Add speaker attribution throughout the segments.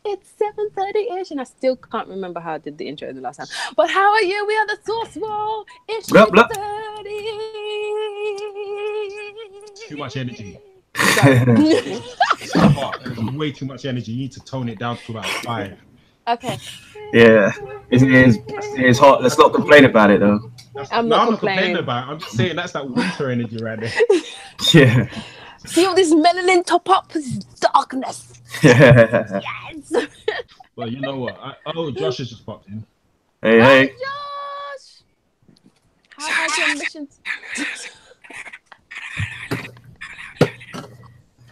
Speaker 1: It's 7:30ish, and I still can't remember how I did the intro the last time. But how are you? We are the Source Wall. It's
Speaker 2: Blup, blup.
Speaker 1: 7:30.
Speaker 3: Too much energy.
Speaker 1: It's
Speaker 3: hot. Way too much energy. You need to tone it down to about 5.
Speaker 1: okay.
Speaker 2: Yeah, it's hot. Let's not complain about it though.
Speaker 1: I'm not complaining
Speaker 3: about it. I'm just saying that's that winter energy right there.
Speaker 2: Yeah.
Speaker 1: See all this melanin top up? This is darkness.
Speaker 2: Yeah.
Speaker 1: Yes.
Speaker 3: Well, you know what? Josh has just popped in.
Speaker 2: Hey,
Speaker 1: Hi,
Speaker 2: hey.
Speaker 1: Josh. How has your mission?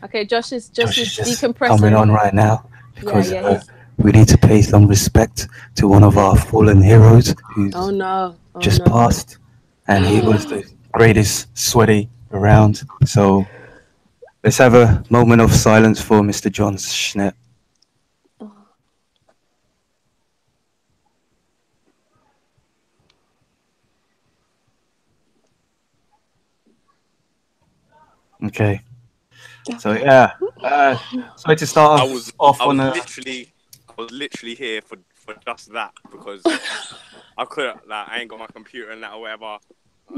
Speaker 1: Okay, Josh is decompressing.
Speaker 4: Coming on right now because
Speaker 1: Yeah,
Speaker 4: we need to pay some respect to one of our fallen heroes who's just passed, and he was the greatest sweaty around. So let's have a moment of silence for Mr. John Schnepp. Okay. So yeah, so to start
Speaker 5: I was literally here for just that, because I couldn't, like, I ain't got my computer and that or whatever.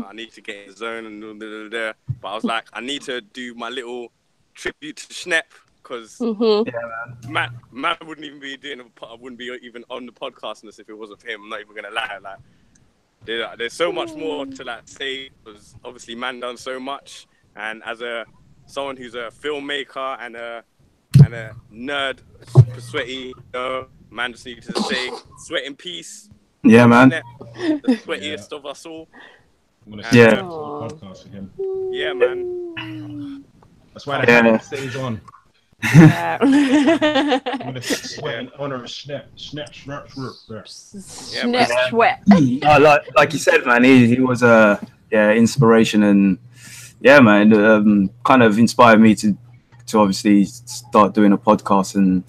Speaker 5: I need to get in the zone and blah, blah, blah. But I was like, I need to do my little tribute to Schnepp, because man wouldn't even be doing I wouldn't be even on the podcast unless if it wasn't for him. I'm not even gonna lie. Like, there's so much more to like say, because obviously man done so much, and as someone who's a filmmaker and a nerd, super sweaty, man just needs to say sweat in peace.
Speaker 2: Yeah, man.
Speaker 5: The sweatiest of us all.
Speaker 3: I'm gonna say that for the podcast for him.
Speaker 5: Yeah, man.
Speaker 3: That's why the camera stays on.
Speaker 1: Yeah.
Speaker 3: I'm gonna sweat in honor of Schnepp. Schnepp.
Speaker 1: Sweat.
Speaker 2: No, like you said, man, he was a inspiration, and yeah, man, kind of inspired me to obviously start doing a podcast and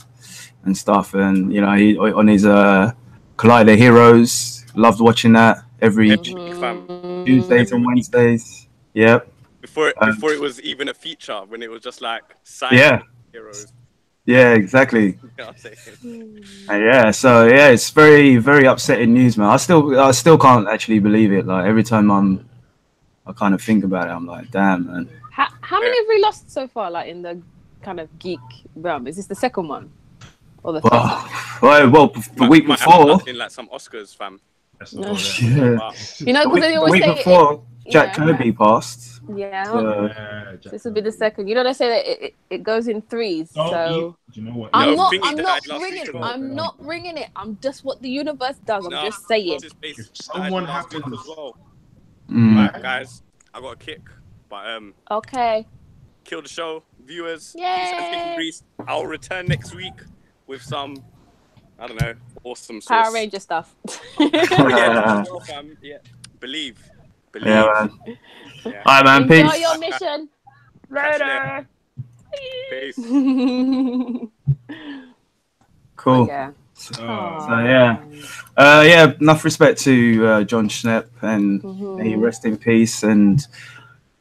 Speaker 2: stuff. And you know, he on his Collider Heroes, loved watching that every Tuesdays and Wednesdays. Yep.
Speaker 5: Before it was even a feature, when it was just like side heroes.
Speaker 2: Yeah, exactly.
Speaker 5: You know what I'm saying?
Speaker 2: So it's very, very upsetting news, man. I still can't actually believe it. Like every time I kind of think about it, I'm like, damn, man.
Speaker 1: How many have we lost so far, like in the kind of geek realm? Is this the second one or the first one?
Speaker 2: Well, the week before,
Speaker 5: in like some Oscars, fam.
Speaker 1: You know, because they always
Speaker 2: the week
Speaker 1: say
Speaker 2: before Jack Kirby passed.
Speaker 1: Yeah. This will be the second. You know, they say that it goes in threes. So
Speaker 3: you know what?
Speaker 1: I'm not bringing it. I'm just what the universe does. I'm just saying.
Speaker 3: Someone happened
Speaker 5: as well. Right, guys, I got a kick, but
Speaker 1: okay.
Speaker 5: Kill the show, viewers.
Speaker 1: Yay.
Speaker 5: Please, I'll return next week with some, I don't know, awesome
Speaker 1: Power Ranger stuff.
Speaker 5: Believe.
Speaker 2: Yeah, man. All right, man. Peace.
Speaker 1: Enjoy your mission. Later.
Speaker 5: Peace.
Speaker 2: Cool. Enough respect to John Schnepp, and may he rest in peace. And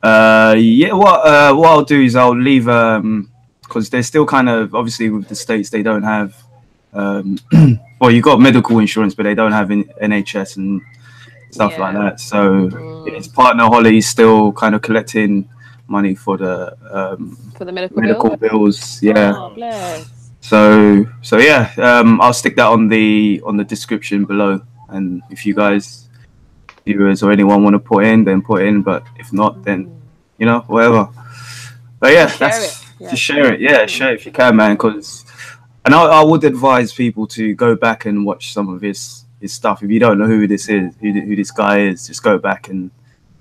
Speaker 2: what I'll do is I'll leave because they're still kind of, obviously with the states, they don't have well, you got medical insurance, but they don't have NHS and stuff like that. So his partner Holly is still kind of collecting money for the medical bills. Yeah.
Speaker 1: Oh, bless.
Speaker 2: So I'll stick that on the description below, and if you guys, viewers or anyone want to put in, then put in. But if not, then you know, whatever. But yeah, just share it. Yeah, share it if you can, man. And I would advise people to go back and watch some of his stuff. If you don't know who this is, who this guy is, just go back and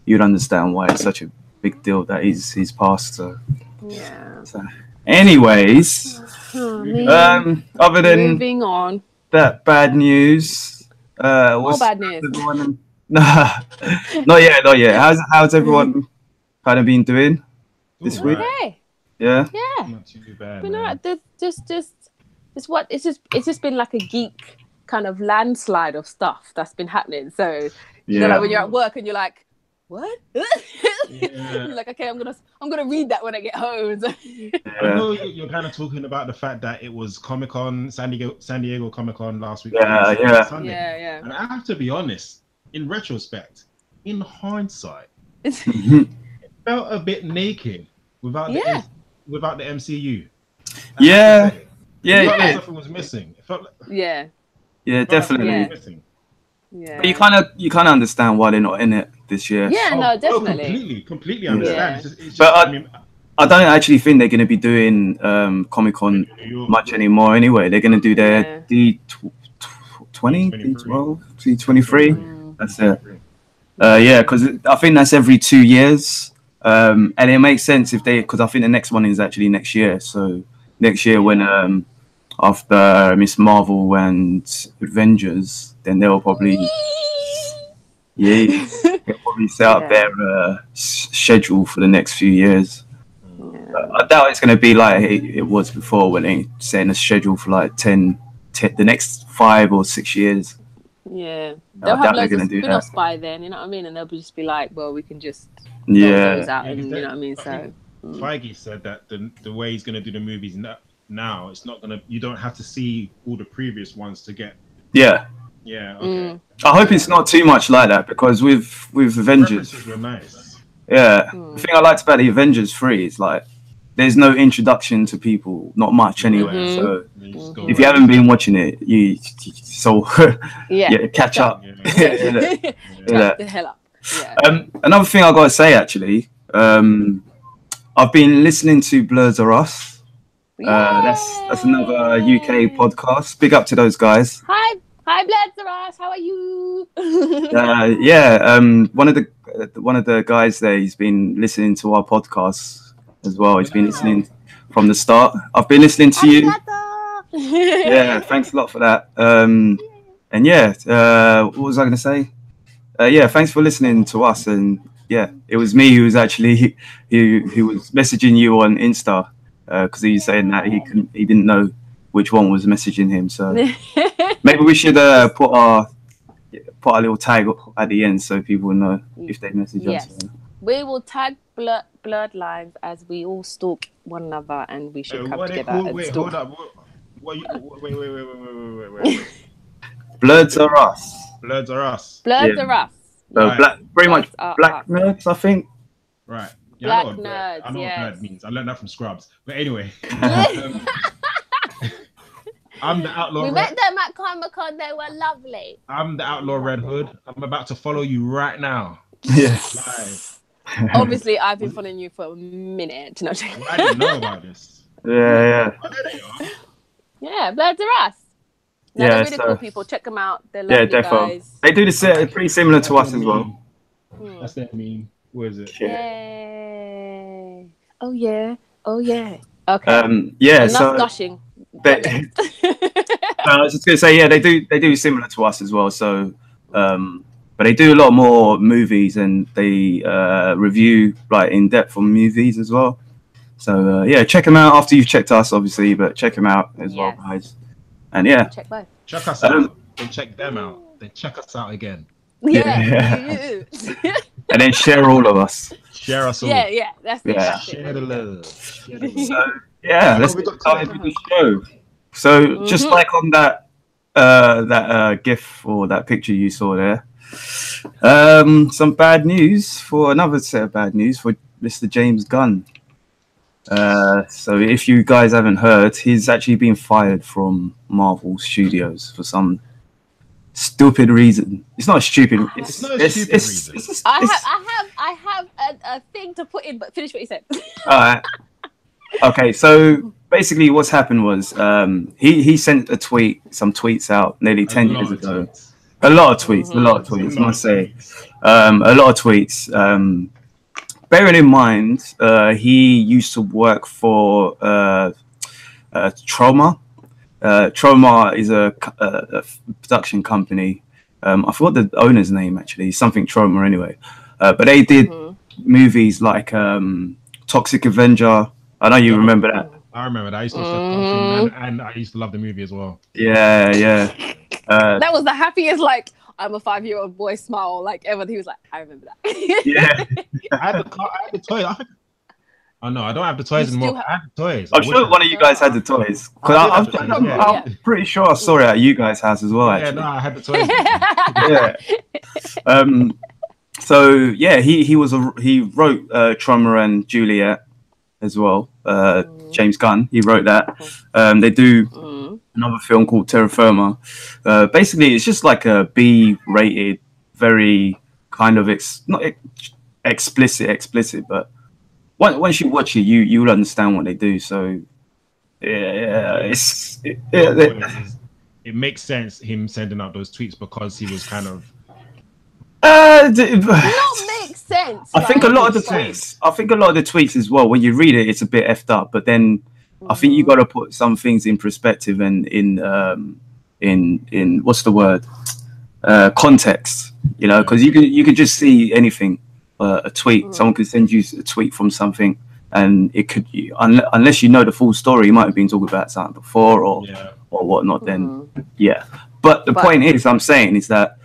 Speaker 2: you'd understand why it's such a big deal that he's passed. So anyways, other than
Speaker 1: moving on,
Speaker 2: that bad news.
Speaker 1: More bad news.
Speaker 2: Not yet. How's everyone kind of been doing this week?
Speaker 1: Okay.
Speaker 2: Yeah.
Speaker 3: Not too bad.
Speaker 1: But no, it's just been like a geek kind of landslide of stuff that's been happening. So you know, like when you're at work and you're like, what? You're like, okay, I'm gonna read that when I get home.
Speaker 3: I know you're kind of talking about the fact that it was Comic-Con, San Diego Comic-Con last week.
Speaker 2: Yeah.
Speaker 1: Yeah.
Speaker 3: And I have to be honest, in retrospect, in hindsight,
Speaker 2: Mhm.
Speaker 3: it felt a bit naked without the MCU.
Speaker 2: Yeah.
Speaker 3: It felt like something was missing. It felt like,
Speaker 1: Yeah,
Speaker 2: definitely.
Speaker 3: missing.
Speaker 1: yeah.
Speaker 2: But you kind of understand why they're not in it this year.
Speaker 1: Yeah, no, definitely.
Speaker 3: Completely understand.
Speaker 1: Yeah.
Speaker 3: It's just,
Speaker 2: But
Speaker 3: I mean,
Speaker 2: I don't actually think they're going to be doing Comic-Con much anymore anyway. They're going to do their D20, D12, D23. That's it. Yeah, because I think that's every 2 years. And it makes sense because I think the next one is actually next year. So next year when after Miss Marvel and Avengers, then they'll probably they'll probably set up their schedule for the next few years. I doubt it's going to be like it was before when they set a schedule for like 10 the next 5 or 6 years.
Speaker 1: Yeah, they'll have loads of spin-offs by then, you know what I mean? And they'll just be like, well, we can just throw those out, and you know what I mean? So
Speaker 3: Feige said that the way he's going to do the movies now, it's not going to. You don't have to see all the previous ones to get.
Speaker 2: Yeah.
Speaker 3: Okay.
Speaker 2: I hope it's not too much like that because with Avengers,
Speaker 3: were nice.
Speaker 2: Yeah, the thing I liked about the Avengers 3 is like there's no introduction to people, not much anyway. So if you haven't been watching it, catch up.
Speaker 1: Catch the hell up. Yeah.
Speaker 2: Another thing I gotta say actually, I've been listening to Blurs Are Us. That's another UK podcast. Big up to those guys.
Speaker 1: Hi, Blurs Are Us. How are you?
Speaker 2: One of the guys there, he's been listening to our podcast as well. He's been listening from the start. I've been listening to you. Yeah, thanks a lot for that. And what was I going to say? Thanks for listening to us. And yeah, it was me who was actually who was messaging you on Insta because he was saying that he didn't know which one was messaging him. So maybe we should put our little tag at the end so people know if they message us.
Speaker 1: We will tag Blurred Lines as we all stalk one another, and we should come together and stalk.
Speaker 3: Hold up. Wait.
Speaker 2: Blurs Are Us.
Speaker 3: Blurs Are Us.
Speaker 1: Blurs Are Us.
Speaker 2: So pretty much black nerds, I think.
Speaker 3: Right.
Speaker 1: Black nerds.
Speaker 3: I know what nerd means. I learned that from Scrubs. But anyway. I'm the outlaw.
Speaker 1: We met them at Comic-Con. They were lovely.
Speaker 3: I'm the outlaw Red Hood. I'm about to follow you right now.
Speaker 2: Yes.
Speaker 3: Live.
Speaker 1: Obviously, I've been following you for a minute. No,
Speaker 3: I didn't know about this.
Speaker 2: Yeah.
Speaker 1: Yeah, Blurs Are Us. No, they're really cool people. Check them out. They're lovely guys.
Speaker 2: They do this pretty similar to us as well.
Speaker 3: That's their meme. What is it?
Speaker 1: Yay. Oh yeah. Okay.
Speaker 2: Enough
Speaker 1: gushing.
Speaker 2: I was just gonna say, they do similar to us as well. So, but they do a lot more movies and they review like in depth on movies as well. So check them out after you've checked us, obviously, but check them out as well, guys. And
Speaker 1: check both.
Speaker 3: Check us out. Then check them out. Then check us out again.
Speaker 1: Yeah.
Speaker 2: And then share all of us.
Speaker 3: Share us all.
Speaker 1: Yeah. That's it.
Speaker 2: Yeah.
Speaker 3: Share the love.
Speaker 2: So let's get started with the show. So just like on that GIF or that picture you saw there, some bad news another set of bad news for Mr. James Gunn. So if you guys haven't heard, he's actually been fired from Marvel Studios for some stupid reason. It's not stupid.
Speaker 3: It's not a stupid reason.
Speaker 1: I have a thing to put in, but finish what you said.
Speaker 2: All right. Okay, so basically what's happened was he sent some tweets out nearly 10 years ago. A lot of tweets, I must say. A lot of tweets. Bearing in mind, he used to work for Trauma. Trauma is a production company. I forgot the owner's name, actually. Something Trauma anyway. But they did movies like Toxic Avenger. I know you remember that.
Speaker 3: I remember that. I used to watch and I used to love the movie as well.
Speaker 2: Yeah.
Speaker 1: That was the happiest, like, I'm a 5-year-old boy smile, like, ever. He was like, I remember that.
Speaker 2: Yeah.
Speaker 3: I had the toy. Oh no, I don't have the toys anymore. I have the toys.
Speaker 2: I'm sure one of you guys had the toys. Because I'm pretty sure I saw it at you guys' house as well. Actually,
Speaker 3: no, I had the toys.
Speaker 2: Yeah. So yeah, he wrote Trummer and Juliet as well. James Gunn, he wrote that. They do another film called Terra Firma. Basically, it's just like a B-rated, very kind of not explicit, but once you watch it, you will understand what they do. So yeah,
Speaker 3: it makes sense him sending out those tweets because he was kind of.
Speaker 1: Not makes sense.
Speaker 2: I think a lot of the tweets as well. When you read it, it's a bit effed up. But then I think you got to put some things in perspective and in what's the word? Context. You know, because you could just see anything. A tweet. Someone could send you a tweet from something, and it could unless you know the full story, you might have been talking about something before or whatnot. Then But the point is, I'm saying is that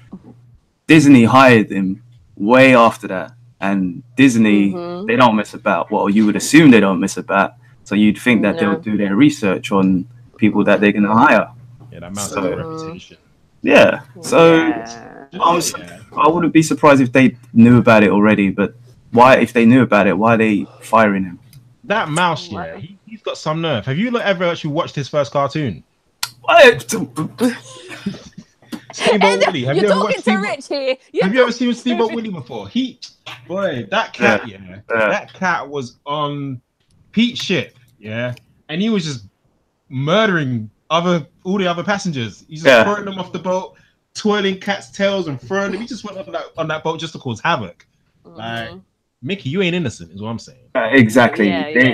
Speaker 2: Disney hired him way after that, and Disney they don't mess about. Well, you would assume they don't mess about, so you'd think that they'll do their research on people that they're going to hire.
Speaker 3: Yeah, that amounts to reputation.
Speaker 2: Yeah, so I wouldn't be surprised if they knew about it already. But why, if they knew about it, why are they firing him?
Speaker 3: That mouse, he's got some nerve. Have you ever actually watched his first cartoon? Steamboat Willie. Have you ever watched
Speaker 1: Rich here.
Speaker 3: Have you ever seen Steamboat Willie before? That cat, that cat was on Pete ship, and he was just murdering all the other passengers. He's just throwing them off the boat, twirling cats' tails and throwing them. He just went on that boat just to cause havoc. Like, Mickey, you ain't innocent, is what I'm saying.
Speaker 2: Exactly.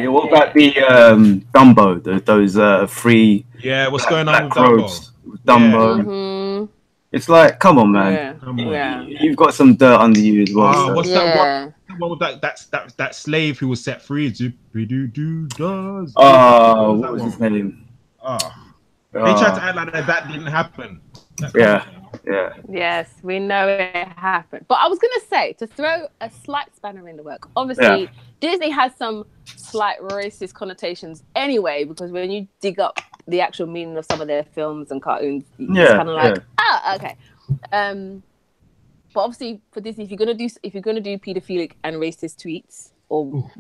Speaker 2: What about the Dumbo? Those free.
Speaker 3: Yeah, what's going on with
Speaker 2: Dumbo? It's like, come on, man. You've got some dirt under you as well.
Speaker 3: What's that one with that slave who was set free? Does.
Speaker 2: What was his name?
Speaker 3: They tried to act like that didn't happen.
Speaker 1: Yes, we know it happened. But I was going to say, to throw a slight spanner in the work, obviously, Disney has some slight racist connotations anyway, because when you dig up the actual meaning of some of their films and cartoons, it's kind of like, okay. But obviously, for Disney, if you're gonna do pedophilic and racist tweets or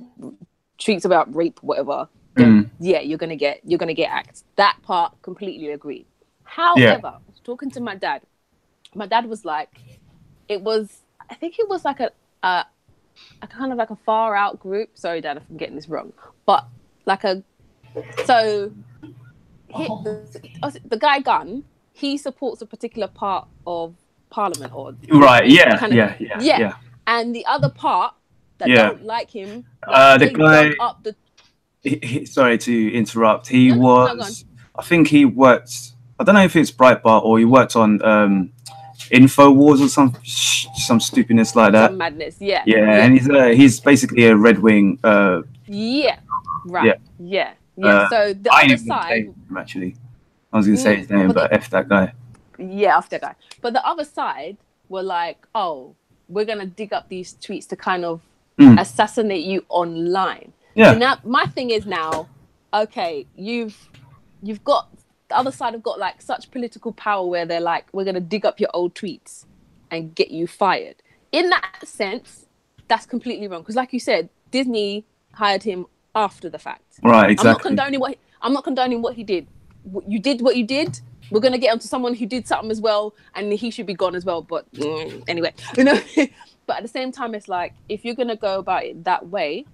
Speaker 1: tweets about rape, whatever, then you're gonna get axed. That part, completely agree. However, talking to my dad was like, I think it was like a kind of like a far out group. Sorry, Dad, if I'm getting this wrong, but like the guy Gunn, he supports a particular part of Parliament, or and the other part that don't like him,
Speaker 2: the guy sorry to interrupt, I think he worked, I don't know if it's Breitbart or he worked on InfoWars or some stupidness like that.
Speaker 1: Some madness,
Speaker 2: and he's basically a Red Wing.
Speaker 1: So the other side,
Speaker 2: actually, I was going to say his name, but F that guy.
Speaker 1: Yeah, F that guy. But the other side were like, oh, we're going to dig up these tweets to kind of assassinate you online. So now my thing is now, okay, you've got, the other side have got like such political power where they're like, we're going to dig up your old tweets and get you fired. In that sense, that's completely wrong. Because like you said, Disney hired him after the fact.
Speaker 2: Right, exactly.
Speaker 1: I'm not condoning what he did. You did what you did. We're going to get onto someone who did something as well, and he should be gone as well. But anyway, but at the same time, it's like, if you're going to go about it that way,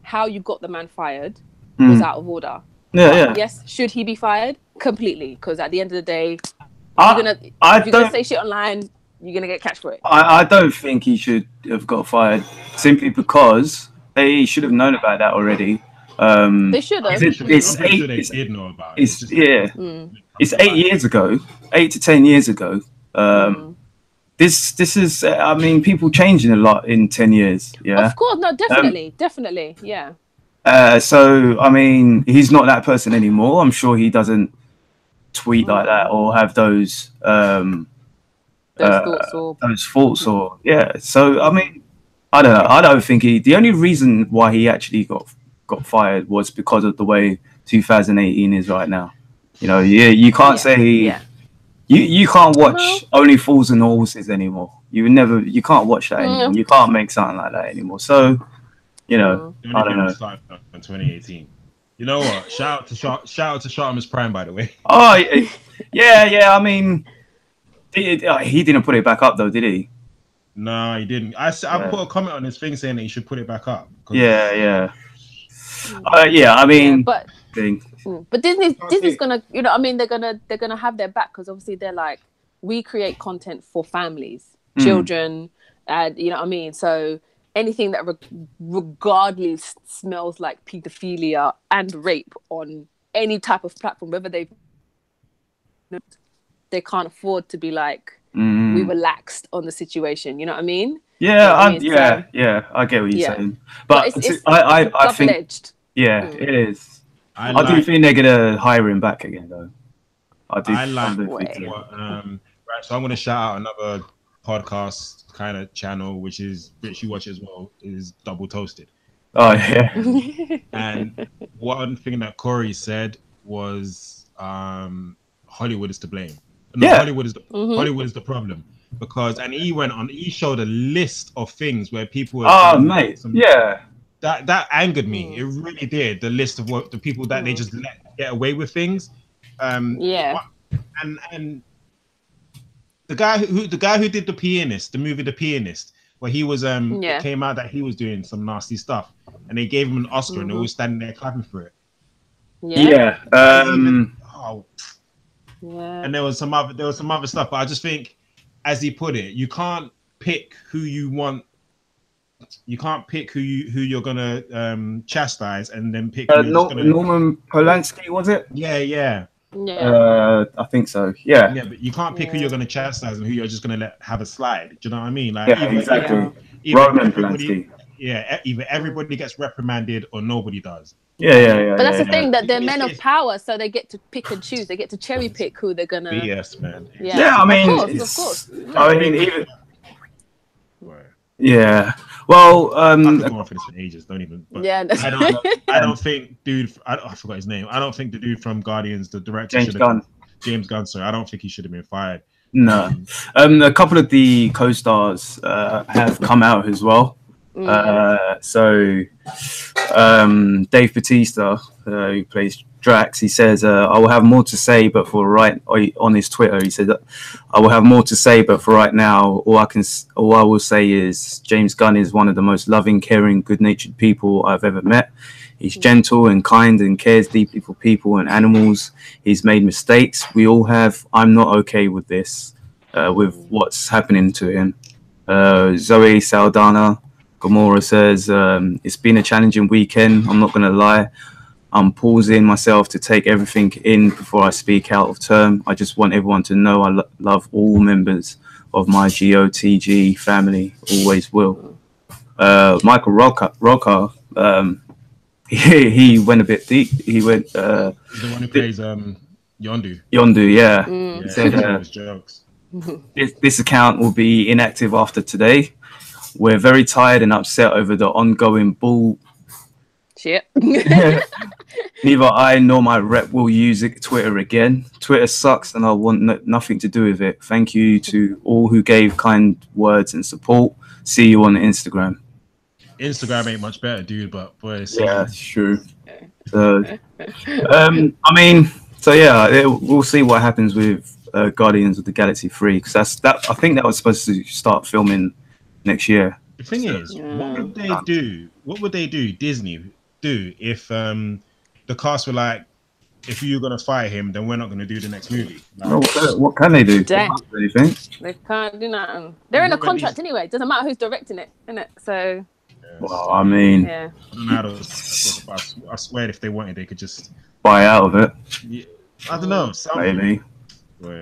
Speaker 1: how you got the man fired was out of order. Yes, should he be fired? Completely, because at the end of the day, if you're gonna say shit online, you're gonna get catched for it.
Speaker 2: I don't think he should have got fired, simply because they should have known about that already.
Speaker 1: They should have.
Speaker 3: They did know about it.
Speaker 2: It's 8 years ago, 8 to 10 years ago. This is, I mean, people changing a lot in 10 years. Yeah,
Speaker 1: of course, no, definitely, yeah.
Speaker 2: So I mean, he's not that person anymore. I'm sure he doesn't tweet like that or have those thoughts or so I mean, I don't know. I don't think the only reason why he actually got got fired was because of the way 2018 is right now. You know, you can't say you can't watch Only Fools and Horses anymore. You can't watch that anymore. You can't make something like that anymore. So, you know, I don't know.
Speaker 3: In 2018. You know what? Shout out to Shartamus Prime, by the way.
Speaker 2: Oh yeah. I mean, he didn't put it back up though, did he?
Speaker 3: No, he didn't. I put a comment on his thing saying that he should put it back up.
Speaker 2: Yeah. I mean,
Speaker 1: but Disney's gonna, you know, I mean, they're gonna have their back, because obviously they're like, we create content for families, children, and you know what I mean. So anything that regardless smells like pedophilia and rape on any type of platform, whether they can't afford to be like, we relaxed on the situation. You know what I mean?
Speaker 2: Yeah, I get what you're saying, but I think it is. I do think they're gonna hire him back again, though.
Speaker 3: Right, so I'm gonna shout out another podcast kind of channel, which you watch as well, is Double Toasted.
Speaker 2: Oh yeah.
Speaker 3: And one thing that Corey said was, Hollywood is to blame. No, Hollywood is the problem. Because he showed a list of things where people that angered me. It really did. The list of what the people that they just let get away with things. And the guy who did the movie The Pianist, where he was it came out that he was doing some nasty stuff, and they gave him an Oscar, and they were standing there clapping for it. And there was some other stuff, but I just think, as he put it, you can't pick who you want. You can't pick who you're gonna chastise, and then pick.
Speaker 2: Norman Polanski, was it?
Speaker 3: Yeah.
Speaker 2: I think so. Yeah,
Speaker 3: but you can't pick who you're gonna chastise and who you're just gonna have a slide. Do you know what I mean? Like,
Speaker 2: exactly. Roman Polanski.
Speaker 3: Yeah, either everybody gets reprimanded or nobody does.
Speaker 2: Yeah.
Speaker 1: But that's the thing, that they're men of power, so they get to pick and choose. They get to cherry pick who they're gonna.
Speaker 3: Yes, man.
Speaker 2: Yeah, I mean,
Speaker 1: of course.
Speaker 2: I mean, even. Yeah. Well,
Speaker 3: I've been going for this for ages. Don't even.
Speaker 1: Yeah.
Speaker 3: I don't think, dude. I forgot his name. I don't think the dude from Guardians, the director, James Gunn. Sorry, I don't think he should have been fired.
Speaker 2: No. A couple of the co-stars have come out as well. So Dave Bautista, who plays Drax, he says, I will have more to say, but on his Twitter, he said, I will have more to say, but for right now, all I will say is James Gunn is one of the most loving, caring, good-natured people I've ever met. He's gentle and kind and cares deeply for people and animals. He's made mistakes. We all have. I'm not okay with this, with what's happening to him. Zoe Saldana Gamora says, it's been a challenging weekend. I'm not going to lie. I'm pausing myself to take everything in before I speak out of turn. I just want everyone to know I love all members of my GOTG family. Always will. Michael Rocker, he went a bit deep. He went.
Speaker 3: The one who plays Yondu.
Speaker 2: Yondu, yeah. He said,
Speaker 3: jokes.
Speaker 2: This account will be inactive after today. We're very tired and upset over the ongoing bull.
Speaker 1: Shit.
Speaker 2: Neither I nor my rep will use Twitter again. Twitter sucks and I want nothing to do with it. Thank you to all who gave kind words and support. See you on Instagram.
Speaker 3: Instagram ain't much better, dude, but boy,
Speaker 2: it's true. So, I mean, so yeah, we'll see what happens with Guardians of the Galaxy 3, because I think that was supposed to start filming next year.
Speaker 3: The thing is, what would they do? Disney do if the cast were like, if you're gonna fire him, then we're not gonna do the next movie. Like,
Speaker 2: what can they do?
Speaker 1: Anything? They can't do nothing. They're in a contract anyway. It doesn't matter who's directing it, innit? So.
Speaker 2: Well, I mean,
Speaker 3: I don't know how to, I swear, if they wanted, they could just
Speaker 2: buy out of it.
Speaker 3: Yeah, I don't know.
Speaker 2: Maybe.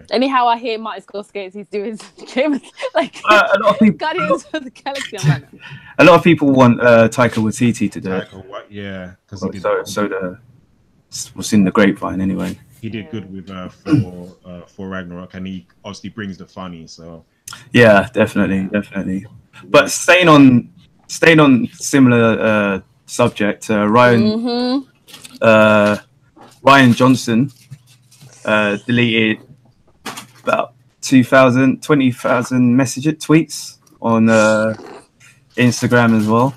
Speaker 1: Anyhow, I hear Martin Scorsese, he's doing like
Speaker 2: a lot of people,
Speaker 1: Guardians of the Galaxy. I'm like,
Speaker 2: a lot of people want Taika Waititi to do it.
Speaker 3: Yeah, because
Speaker 2: what's in the grapevine anyway.
Speaker 3: He did good with for Ragnarok, and he obviously brings the funny. So yeah,
Speaker 2: definitely. But staying on similar subject. Ryan Johnson deleted about 20,000 tweets on Instagram as well.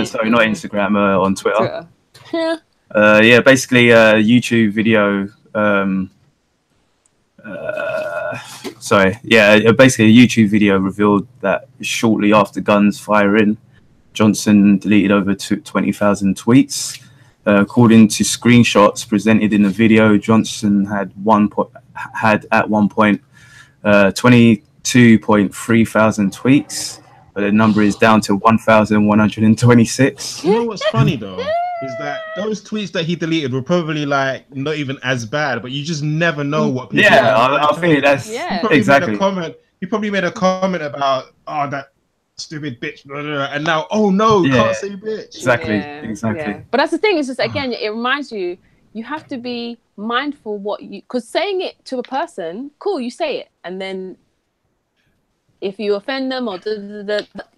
Speaker 2: Sorry, not Instagram, on Twitter. Yeah, basically a YouTube video. Basically a YouTube video revealed that shortly after guns firing, Johnson deleted over 20,000 tweets. According to screenshots presented in the video, Johnson had at one point 22.3 thousand tweets, but the number is down to 1,126.
Speaker 3: You know what's funny though is that those tweets that he deleted were probably like not even as bad, but you just never know what people.
Speaker 2: I think that's exactly.
Speaker 3: He probably made a comment about that stupid bitch, blah, blah, blah, and now can't say bitch.
Speaker 2: Exactly.
Speaker 1: But that's the thing. It's just again, it reminds you have to be mindful because saying it to a person, cool, you say it, and then if you offend them or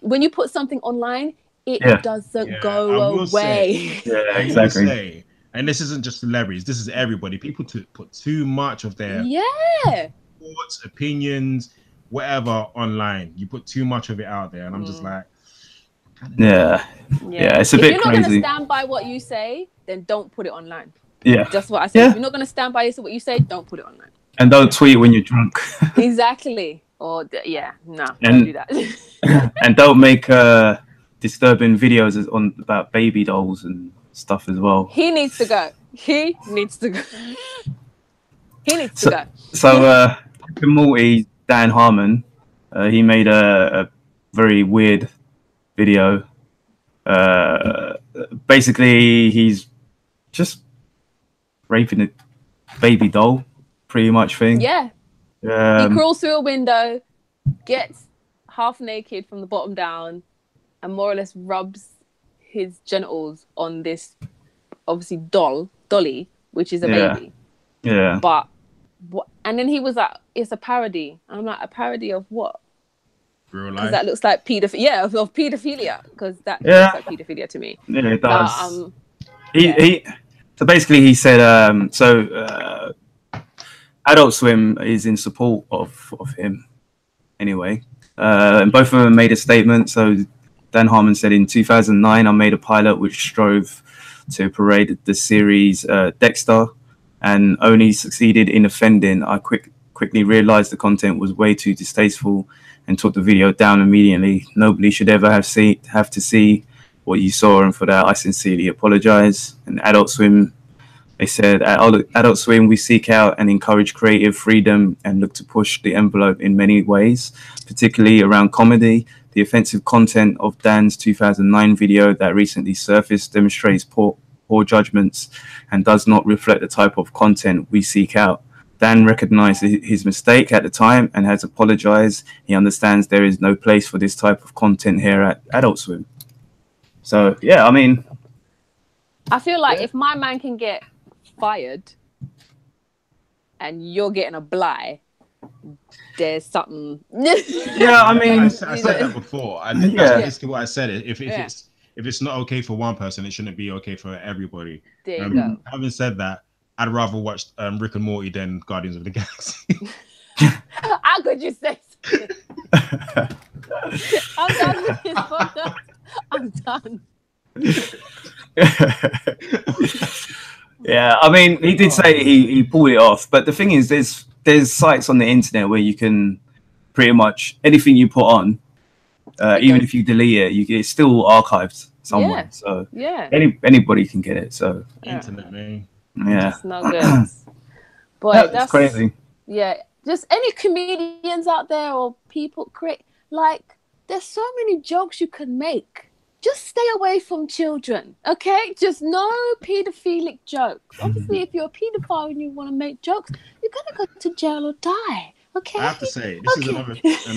Speaker 1: when you put something online, it doesn't go away.
Speaker 2: Exactly.
Speaker 3: And this isn't just celebrities, this is everybody. People put too much of their thoughts, opinions, whatever online. You put too much of it out there, and I'm just like,
Speaker 2: it's a bit crazy. If
Speaker 1: you're not going to stand by what you say, then don't put it online. Just what I said. If you're not going to stand by what you say, don't put it online.
Speaker 2: And don't tweet when you're drunk.
Speaker 1: Exactly. Or don't do that.
Speaker 2: And don't make disturbing videos about baby dolls and stuff as well.
Speaker 1: He needs to go.
Speaker 2: So Rick and Morty, Dan Harmon, he made a very weird video. Basically, he's just raping a baby doll, pretty much thing.
Speaker 1: Yeah. He crawls through a window, gets half naked from the bottom down, and more or less rubs his genitals on this, obviously, dolly, which is a baby.
Speaker 2: Yeah.
Speaker 1: But and then he was like, "It's a parody." I'm like, "A parody of what?"
Speaker 3: Real life.
Speaker 1: Because that looks like pedophilia. Of pedophilia. Because that looks like pedophilia to me.
Speaker 2: Yeah, it does. So basically, he said, Adult Swim is in support of him. Anyway, and both of them made a statement. So Dan Harmon said, in 2009, I made a pilot which strove to parade the series Dexter, and only succeeded in offending. I quickly realized the content was way too distasteful and took the video down immediately. Nobody should ever have to see what you saw, and for that I sincerely apologize. And Adult Swim, they said, at Adult Swim, we seek out and encourage creative freedom and look to push the envelope in many ways, particularly around comedy. The offensive content of Dan's 2009 video that recently surfaced demonstrates poor judgments and does not reflect the type of content we seek out. Dan recognized his mistake at the time and has apologized. He understands there is no place for this type of content here at Adult Swim. So, yeah, I mean,
Speaker 1: I feel like if my man can get fired and you're getting a bly, there's something.
Speaker 2: Yeah, I mean,
Speaker 3: I said that before. I think that's basically what I said. If it's not okay for one person, it shouldn't be okay for everybody.
Speaker 1: There you go.
Speaker 3: Having said that, I'd rather watch Rick and Morty than Guardians of the Galaxy.
Speaker 1: How could you say so? I'm done with this podcast. I'm done.
Speaker 2: Yeah, I mean, he did say he pulled it off, but the thing is, there's sites on the internet where you can pretty much anything you put on, even if you delete it, it's still archived somewhere. So anybody can get it. So
Speaker 3: internet, man.
Speaker 2: Yeah,
Speaker 1: it's not good. Boy, that's
Speaker 2: crazy.
Speaker 1: Yeah, just any comedians out there or people there's so many jokes you can make. Just stay away from children, okay? Just no pedophilic jokes. Obviously, if you're a pedophile and you want to make jokes, you're gonna go to jail or die, okay?
Speaker 3: I have to say, this is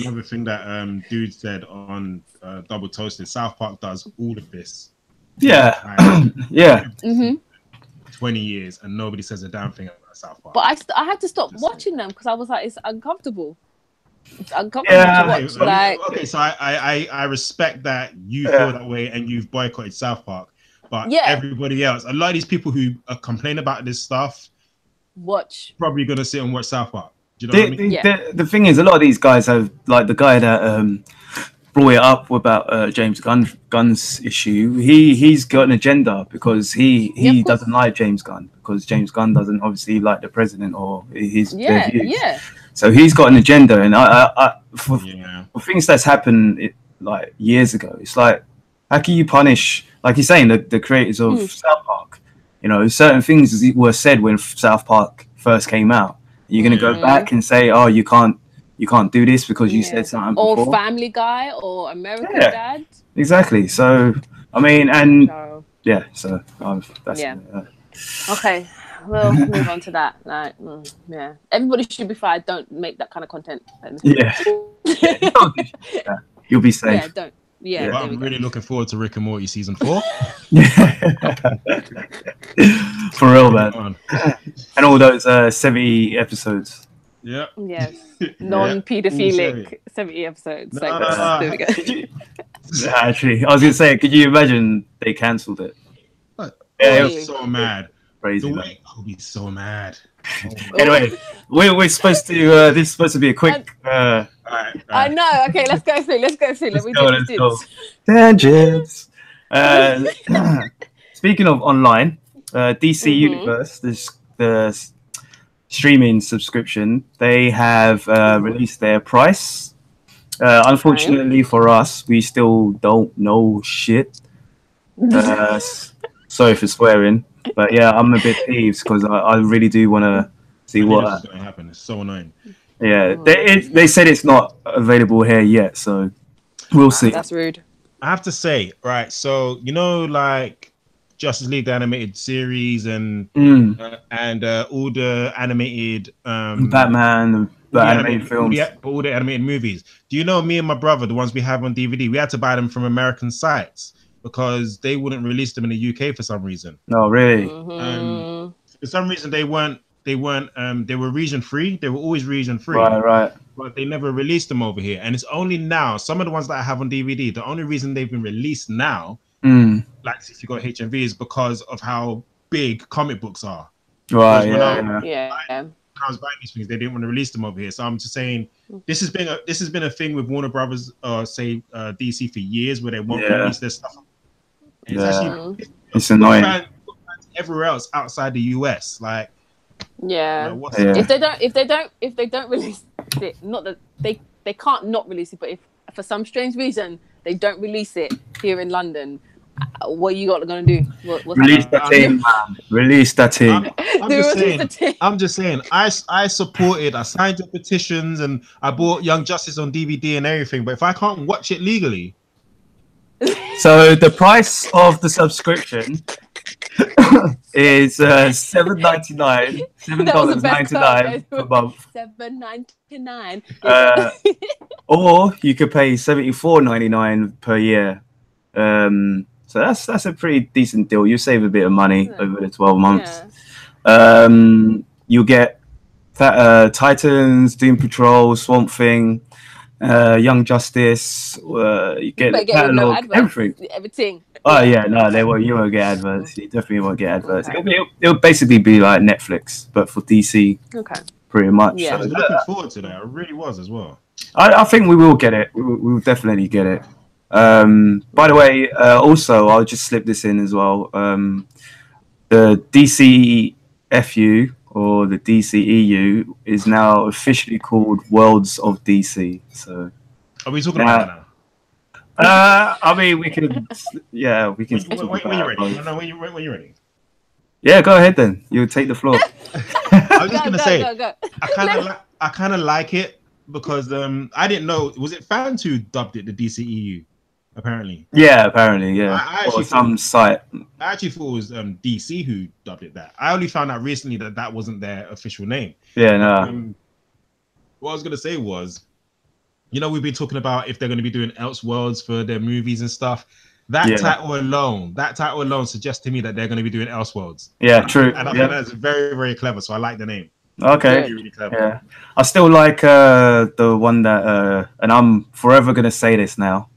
Speaker 3: another thing that dude said on Double Toasted. South Park does all of this.
Speaker 2: Yeah, yeah.
Speaker 3: 20 years and nobody says a damn thing about South Park.
Speaker 1: But I had to stop watching them because I was like, it's uncomfortable. It's uncomfortable to watch.
Speaker 3: Okay, so I respect that you feel that way and you've boycotted South Park. But everybody else, a lot of these people who complain about this stuff, probably gonna sit and watch South Park. Do you know what I mean?
Speaker 2: The thing is, a lot of these guys have, like the guy that brought it up about James Gunn's issue. He's got an agenda because he doesn't like James Gunn, because James Gunn doesn't obviously like the president or his their views. So he's got an agenda, and for things that's happened like years ago, it's like, how can you punish, like you're saying, the creators of South Park? You know, certain things were said when South Park first came out. You're gonna go back and say, oh, you can't do this because you said something before.
Speaker 1: Or Family Guy or American Dad.
Speaker 2: Exactly. So I mean, and so that's
Speaker 1: okay. We'll move on to that. Like, everybody should be fired. Don't make that kind of content.
Speaker 2: You'll be safe.
Speaker 1: Yeah, don't.
Speaker 3: But I'm really looking forward to Rick and Morty season 4.
Speaker 2: For real, man. And all those 70 episodes.
Speaker 3: Yeah.
Speaker 1: Yes. Non-pedophilic 70 episodes. There we go.
Speaker 2: Actually, I was gonna say, could you imagine they cancelled it?
Speaker 3: I was so mad.
Speaker 2: Crazy.
Speaker 3: I'll be so mad.
Speaker 2: Anyway, we're supposed to. This is supposed to be a quick.
Speaker 3: All right.
Speaker 1: I know. Okay, let's go through. Let me do this.
Speaker 2: Tangents. Speaking of online, DC Universe, the streaming subscription, they have released their price. Unfortunately for us, we still don't know shit. Sorry for swearing, but yeah, I'm a bit peeved because I really do want to see what's
Speaker 3: going to happen. It's so annoying.
Speaker 2: Yeah, they said it's not available here yet, so we'll see.
Speaker 1: That's rude.
Speaker 3: I have to say, right, so you know, like Justice League the animated series and all the animated
Speaker 2: Batman, the animated films,
Speaker 3: all the animated movies. Do you know, me and my brother, the ones we have on DVD, we had to buy them from American sites because they wouldn't release them in the UK for some reason.
Speaker 2: Oh, really?
Speaker 3: And for some reason they were region free. They were always region free.
Speaker 2: Right.
Speaker 3: But they never released them over here. And it's only now, some of the ones that I have on DVD, the only reason they've been released now, like if you got HMV, is because of how big comic books are.
Speaker 2: Right.
Speaker 3: I was buying these things, they didn't want to release them over here. So I'm just saying, this has been a thing with Warner Brothers, DC for years, where they won't release their stuff. And it's actually
Speaker 2: it's annoying.
Speaker 3: Everywhere else outside the US, like.
Speaker 1: If they don't release it, not that they can't not release it, but if for some strange reason they don't release it here in London, what you got going to do?
Speaker 2: Release that team, man. Release that team.
Speaker 3: I'm just saying. I supported. I signed the petitions and I bought Young Justice on DVD and everything. But if I can't watch it legally,
Speaker 2: so the price of the subscription is $7.99 per month.
Speaker 1: $7.99.
Speaker 2: Or you could pay $74.99 per year. So that's a pretty decent deal. You save a bit of money over the 12 months. You'll get Titans, Doom Patrol, Swamp Thing, Young Justice. You get the catalog,
Speaker 1: everything.
Speaker 2: Oh yeah, no, you won't get adverts. You definitely won't get adverts. It'll basically be like Netflix, but for DC.
Speaker 1: Okay.
Speaker 2: Pretty much.
Speaker 3: Yeah, I was looking forward to that. I really was as well.
Speaker 2: I think we will get it. We will definitely get it. By the way, also I'll just slip this in as well. The DCFU or the DCEU is now officially called Worlds of DC. So.
Speaker 3: Are we talking about that now?
Speaker 2: I mean, we can. Yeah, we can.
Speaker 3: When you're ready. No, when you're ready.
Speaker 2: Yeah, go ahead then. You take the floor.
Speaker 3: I was just gonna say, go. I kind of like it because I didn't know, was it fans who dubbed it the DCEU? Apparently.
Speaker 2: Yeah, apparently, yeah. Or some site.
Speaker 3: I actually thought it was DC who dubbed it that. I only found out recently that wasn't their official name.
Speaker 2: Yeah, no.
Speaker 3: What I was gonna say was, you know, we've been talking about if they're going to be doing Elseworlds for their movies and stuff. That title alone suggests to me that they're going to be doing Elseworlds.
Speaker 2: Yeah, true.
Speaker 3: And I think that's very, very clever. So I like the name.
Speaker 2: Okay.
Speaker 3: Really, really clever.
Speaker 2: Yeah. I still like the one that, and I'm forever going to say this now.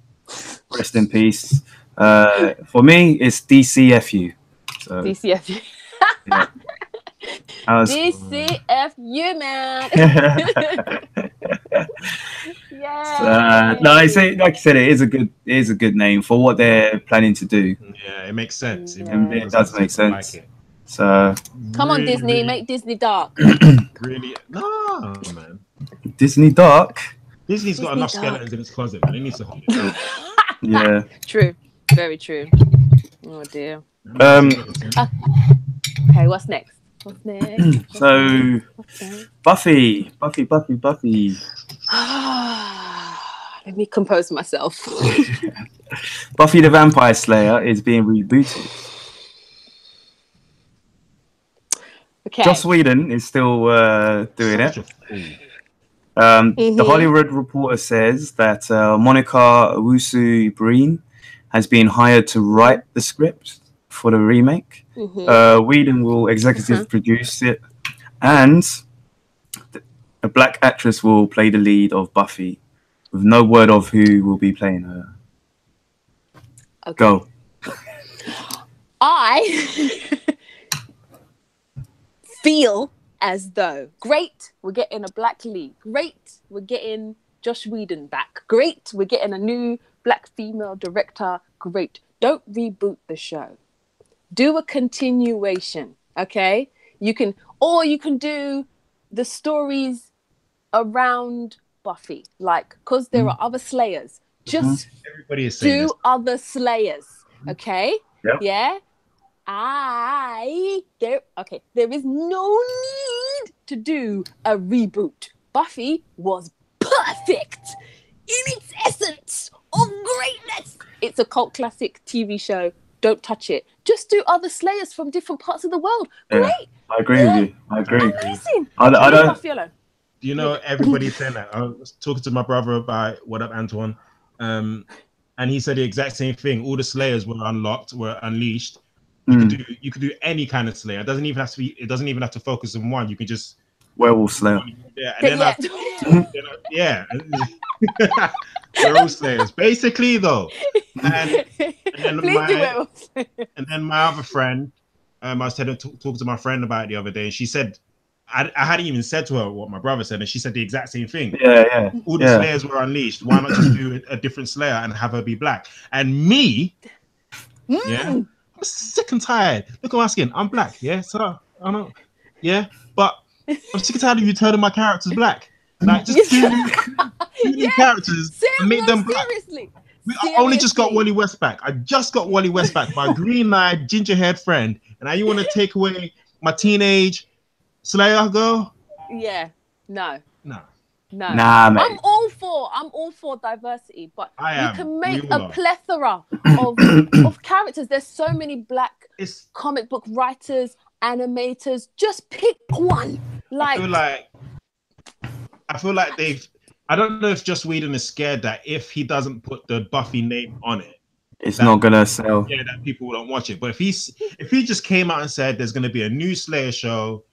Speaker 2: Rest in peace. For me, it's DCFU. So,
Speaker 1: DCFU.
Speaker 2: Yeah.
Speaker 1: DCFU, man.
Speaker 2: Yeah. No, I say, like you said, it is a good name for what they're planning to do.
Speaker 3: Yeah, it makes sense.
Speaker 2: It does make sense. Like so,
Speaker 1: come on, Disney, make Disney dark.
Speaker 3: Really? No, man.
Speaker 2: Disney dark.
Speaker 3: Disney's got enough skeletons in its closet, man. It needs to hold it.
Speaker 2: Yeah.
Speaker 1: True. Very true. Oh dear. Okay, what's next?
Speaker 2: So, Buffy.
Speaker 1: Let me compose myself.
Speaker 2: Buffy the Vampire Slayer is being rebooted.
Speaker 1: Okay.
Speaker 2: Joss Whedon is still doing it. The Hollywood Reporter says that Monica Owusu-Breen has been hired to write the script for the remake. Whedon will executive produce it, and a black actress will play the lead of Buffy, with no word of who will be playing her. Okay. Go.
Speaker 1: I feel as though, great, we're getting a black lead. Great, we're getting Joss Whedon back. Great, we're getting a new black female director. Great. Don't reboot the show. Do a continuation, okay? You can do the stories around Buffy, like, because there are other Slayers. Just do other Slayers, okay?
Speaker 2: Yep.
Speaker 1: Yeah? There is no need to do a reboot. Buffy was perfect in its essence of greatness. It's a cult classic TV show. Don't touch it. Just do other Slayers from different parts of the world. Great.
Speaker 2: Yeah, I agree with you. I agree.
Speaker 1: Amazing.
Speaker 2: I don't.
Speaker 1: Buffy alone.
Speaker 3: You know, everybody's saying that. I was talking to my brother about What Up, Antoine, and he said the exact same thing. All the Slayers were unlocked, were unleashed. You could do any kind of Slayer. It doesn't even have to be. It doesn't even have to focus on one. You can just
Speaker 2: Werewolf Slayer.
Speaker 3: Yeah, and they're all Slayers, basically, though. And then my other friend, I was talking to my friend about it the other day. She said, I hadn't even said to her what my brother said, and she said the exact same thing.
Speaker 2: Yeah.
Speaker 3: All the Slayers were unleashed. Why not just do a different Slayer and have her be black? And me, I'm sick and tired. Look at my skin. I'm black. Yeah, so I know. Yeah, but I'm sick and tired of you turning my characters black. Like, just do new characters and make them black. Seriously. I only just got Wally West back. I just got Wally West back, my green-eyed, ginger-haired friend. And now you want to take away my teenage Slayer girl?
Speaker 1: Yeah. No.
Speaker 2: Nah, mate.
Speaker 1: I'm all for diversity, but you can make a plethora of characters. There's so many black comic book writers, animators. Just pick one.
Speaker 3: I feel like I don't know if Joss Whedon is scared that if he doesn't put the Buffy name on it,
Speaker 2: it's not gonna sell.
Speaker 3: Yeah, that people don't watch it. But if he just came out and said there's gonna be a new Slayer show,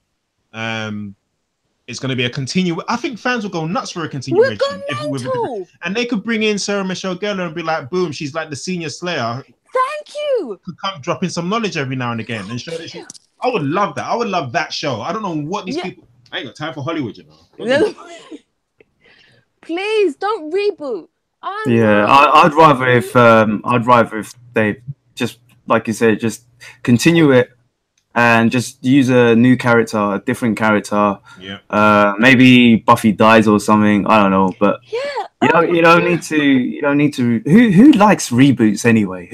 Speaker 3: it's gonna be a I think fans will go nuts for a continuation. And they could bring in Sarah Michelle Gellar and be like, boom, she's like the senior Slayer.
Speaker 1: Thank you.
Speaker 3: Could come dropping some knowledge every now and again and show that I would love that. I would love that show. I don't know what these people. I ain't got time for Hollywood, you know.
Speaker 1: Please don't reboot.
Speaker 2: I'd rather if they just, like you said, just continue it and just use a new character, a different character.
Speaker 3: Yeah.
Speaker 2: Maybe Buffy dies or something. I don't know, but you don't need to. Who likes reboots anyway?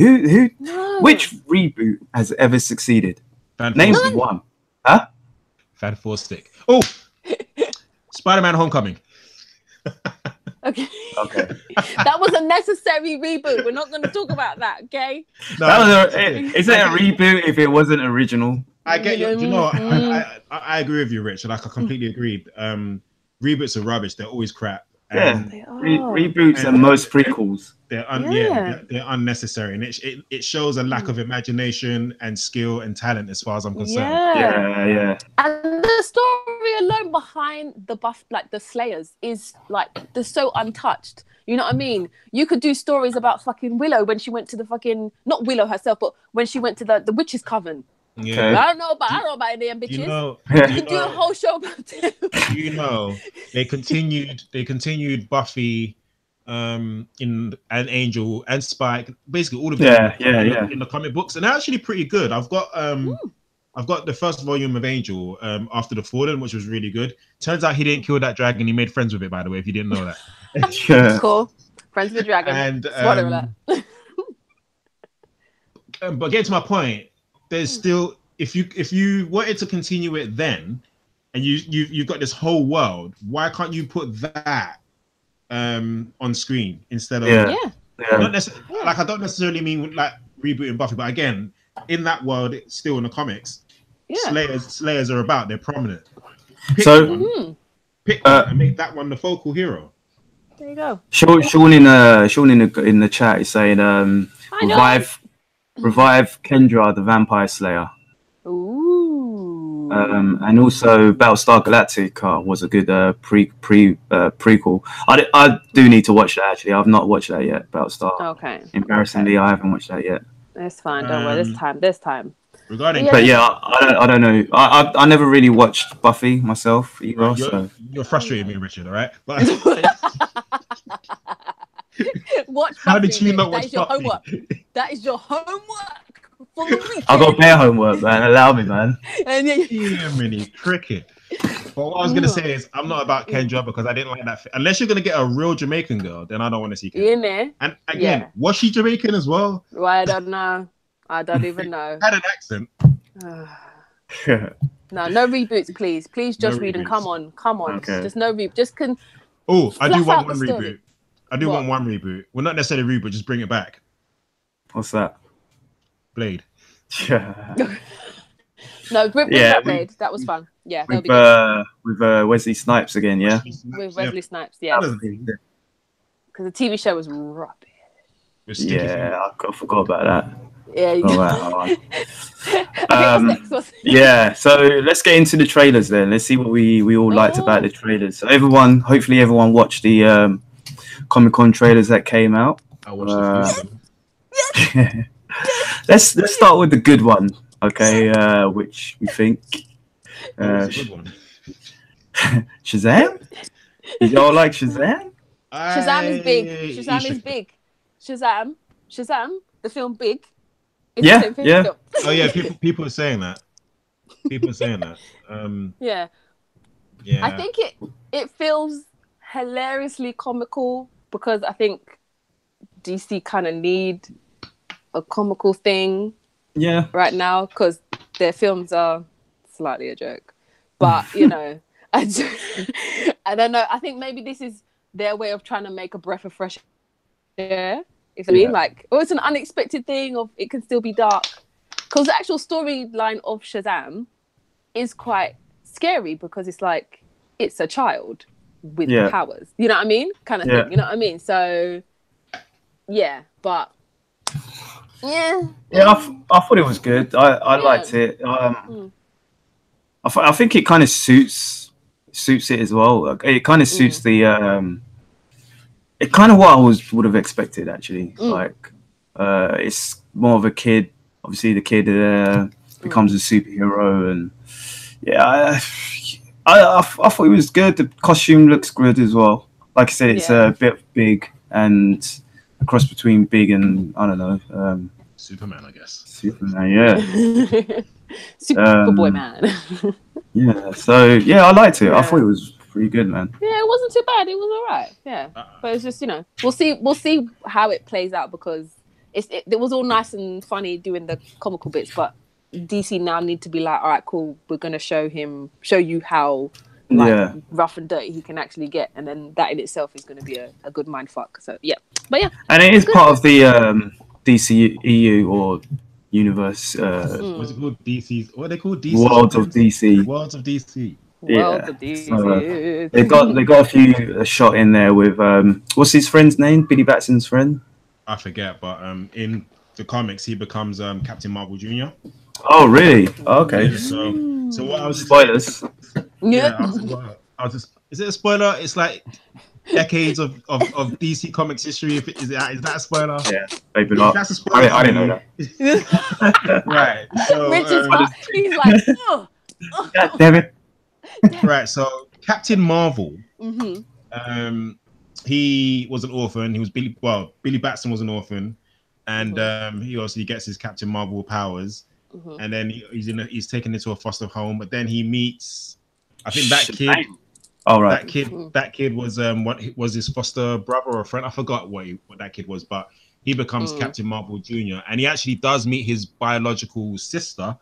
Speaker 2: Which reboot has ever succeeded? Name one. Huh?
Speaker 3: Fantastic. Oh, Spider-Man: Homecoming.
Speaker 1: Okay. That was a necessary reboot. We're not going to talk about that, okay?
Speaker 2: No, is it a reboot if it wasn't original?
Speaker 3: I get you. You know, I agree with you, Rich. Like, I completely agree. Reboots are rubbish. They're always crap.
Speaker 2: Reboots and most prequels.
Speaker 3: They're unnecessary, and it shows a lack of imagination and skill and talent, as far as I'm concerned.
Speaker 2: Yeah.
Speaker 1: And the story alone behind the the Slayers is like they're so untouched. You know what I mean? You could do stories about fucking Willow when she went to the fucking, not Willow herself, but when she went to the witch's coven.
Speaker 3: Yeah.
Speaker 1: I don't know about any of them bitches. You can do a whole show about them.
Speaker 3: You know, they continued Buffy, in and Angel and Spike, basically all of them in the comic books, and they're actually pretty good. I've got the first volume of Angel after the Fallen, which was really good. Turns out he didn't kill that dragon. He made friends with it, by the way, if you didn't know that.
Speaker 1: Cool. Friends with the dragon.
Speaker 3: And but getting to my point, there's still, if you wanted to continue it then, and you've got this whole world, why can't you put that on screen instead of not necessarily, like, I don't necessarily mean like rebooting Buffy, but again, in that world, it's still in the comics, Slayers are about, they're prominent. Pick one and make that one the focal hero.
Speaker 1: There you go.
Speaker 2: Sean in the chat is saying revive Kendra the Vampire Slayer.
Speaker 1: Ooh.
Speaker 2: And also Battlestar Galactica was a good prequel. I do need to watch that, actually. I've not watched that yet, Battlestar.
Speaker 1: Okay.
Speaker 2: Embarrassingly, I haven't watched that yet.
Speaker 1: It's fine, don't worry. There's time.
Speaker 3: Regarding,
Speaker 2: but I don't know. I never really watched Buffy myself either.
Speaker 3: You're frustrating me, Richard. All right. But
Speaker 1: watch Buffy.
Speaker 3: How did you not watch
Speaker 1: your
Speaker 3: Buffy?
Speaker 1: Homework. That is your homework for the week.
Speaker 2: I got bare homework, man. Allow me, man.
Speaker 3: Mini cricket. But what I was gonna say is, I'm not about Kendra because I didn't like that. Unless you're gonna get a real Jamaican girl, then I don't want to see Kendra.
Speaker 1: In there.
Speaker 3: And again, was she Jamaican as well?
Speaker 1: Well, I don't know. I don't even know.
Speaker 3: Had an accent.
Speaker 1: No reboots, please. Please, Josh Whedon, come on. Okay. Just no reboot. Just can.
Speaker 3: Oh, I do want one reboot. I do want one reboot. Well, not necessarily reboot, just bring it back.
Speaker 2: What's that?
Speaker 3: Blade.
Speaker 1: No, bring back Blade. That was fun. Yeah, that'll be good.
Speaker 2: With Wesley Snipes again, yeah?
Speaker 1: With Wesley Snipes, yeah. Because the TV show was rubbish.
Speaker 2: Yeah, I forgot about that.
Speaker 1: Yeah.
Speaker 2: Yeah, so let's get into the trailers then. Let's see what we all liked about the trailers. So hopefully everyone watched the Comic-Con trailers that came out.
Speaker 3: I watched
Speaker 2: them. Let's start with the good one, okay? Which we think
Speaker 3: good one.
Speaker 2: Shazam? Did y'all like Shazam?
Speaker 1: Shazam is big. Shazam, the film Big.
Speaker 2: Yeah.
Speaker 3: Oh yeah, people are saying that.
Speaker 1: Yeah. I think it feels hilariously comical because I think DC kind of need a comical thing.
Speaker 2: Yeah.
Speaker 1: Right now, because their films are slightly a joke, but you know, I don't know. I think maybe this is their way of trying to make a breath of fresh air. If I mean, like, it's an unexpected thing, or it can still be dark. Because the actual storyline of Shazam is quite scary because it's like it's a child with powers. You know what I mean? Kind of thing. You know what I mean? So, yeah, but yeah.
Speaker 2: I thought it was good. I liked it. I think it kind of suits it as well. Like, it kind of suits the it kind of what I would have expected, actually. Like, it's more of a kid. Obviously, the kid becomes a superhero, and I thought it was good. The costume looks good as well. Like I said, it's a bit big and a cross between big and I don't know.
Speaker 3: Superman, I guess.
Speaker 2: Superman, yeah.
Speaker 1: Superboy man.
Speaker 2: Yeah. So I liked it. I thought it was pretty good, man.
Speaker 1: Yeah, it wasn't too bad. It was all right. Yeah, but it's just, you know, we'll see how it plays out because it was all nice and funny doing the comical bits, but DC now need to be like, all right, cool, we're gonna show you how rough and dirty he can actually get, and then that in itself is gonna be a good mind fuck. So but
Speaker 2: and it is part of the DC EU or universe.
Speaker 3: What's it called? DC's. What are they called? DC.
Speaker 2: Worlds of DC.
Speaker 3: Worlds of DC.
Speaker 1: Worlds of DC.
Speaker 2: So, they got a shot in there with what's his friend's name? Billy Batson's friend.
Speaker 3: I forget, but in the comics he becomes Captain Marvel Jr.
Speaker 2: Oh really? Oh, okay.
Speaker 3: Yeah, so what I was
Speaker 2: spoilers.
Speaker 3: I was just. Is it a spoiler? It's like decades of DC Comics history. Is that a spoiler?
Speaker 2: Yeah, maybe not.
Speaker 3: That's a spoiler.
Speaker 2: I didn't know
Speaker 3: that. Right. So
Speaker 1: Richard's he's like, oh.
Speaker 2: God damn it.
Speaker 3: Right. So Captain Marvel.
Speaker 1: Mm-hmm.
Speaker 3: He was an orphan. He was Billy Batson was an orphan, and he also gets his Captain Marvel powers. And then he's taken into a foster home. But then he meets, I think that kid.
Speaker 2: Oh right.
Speaker 3: That kid was what was his foster brother or friend? I forgot what that kid was, but he becomes Captain Marvel Jr. And he actually does meet his biological sister,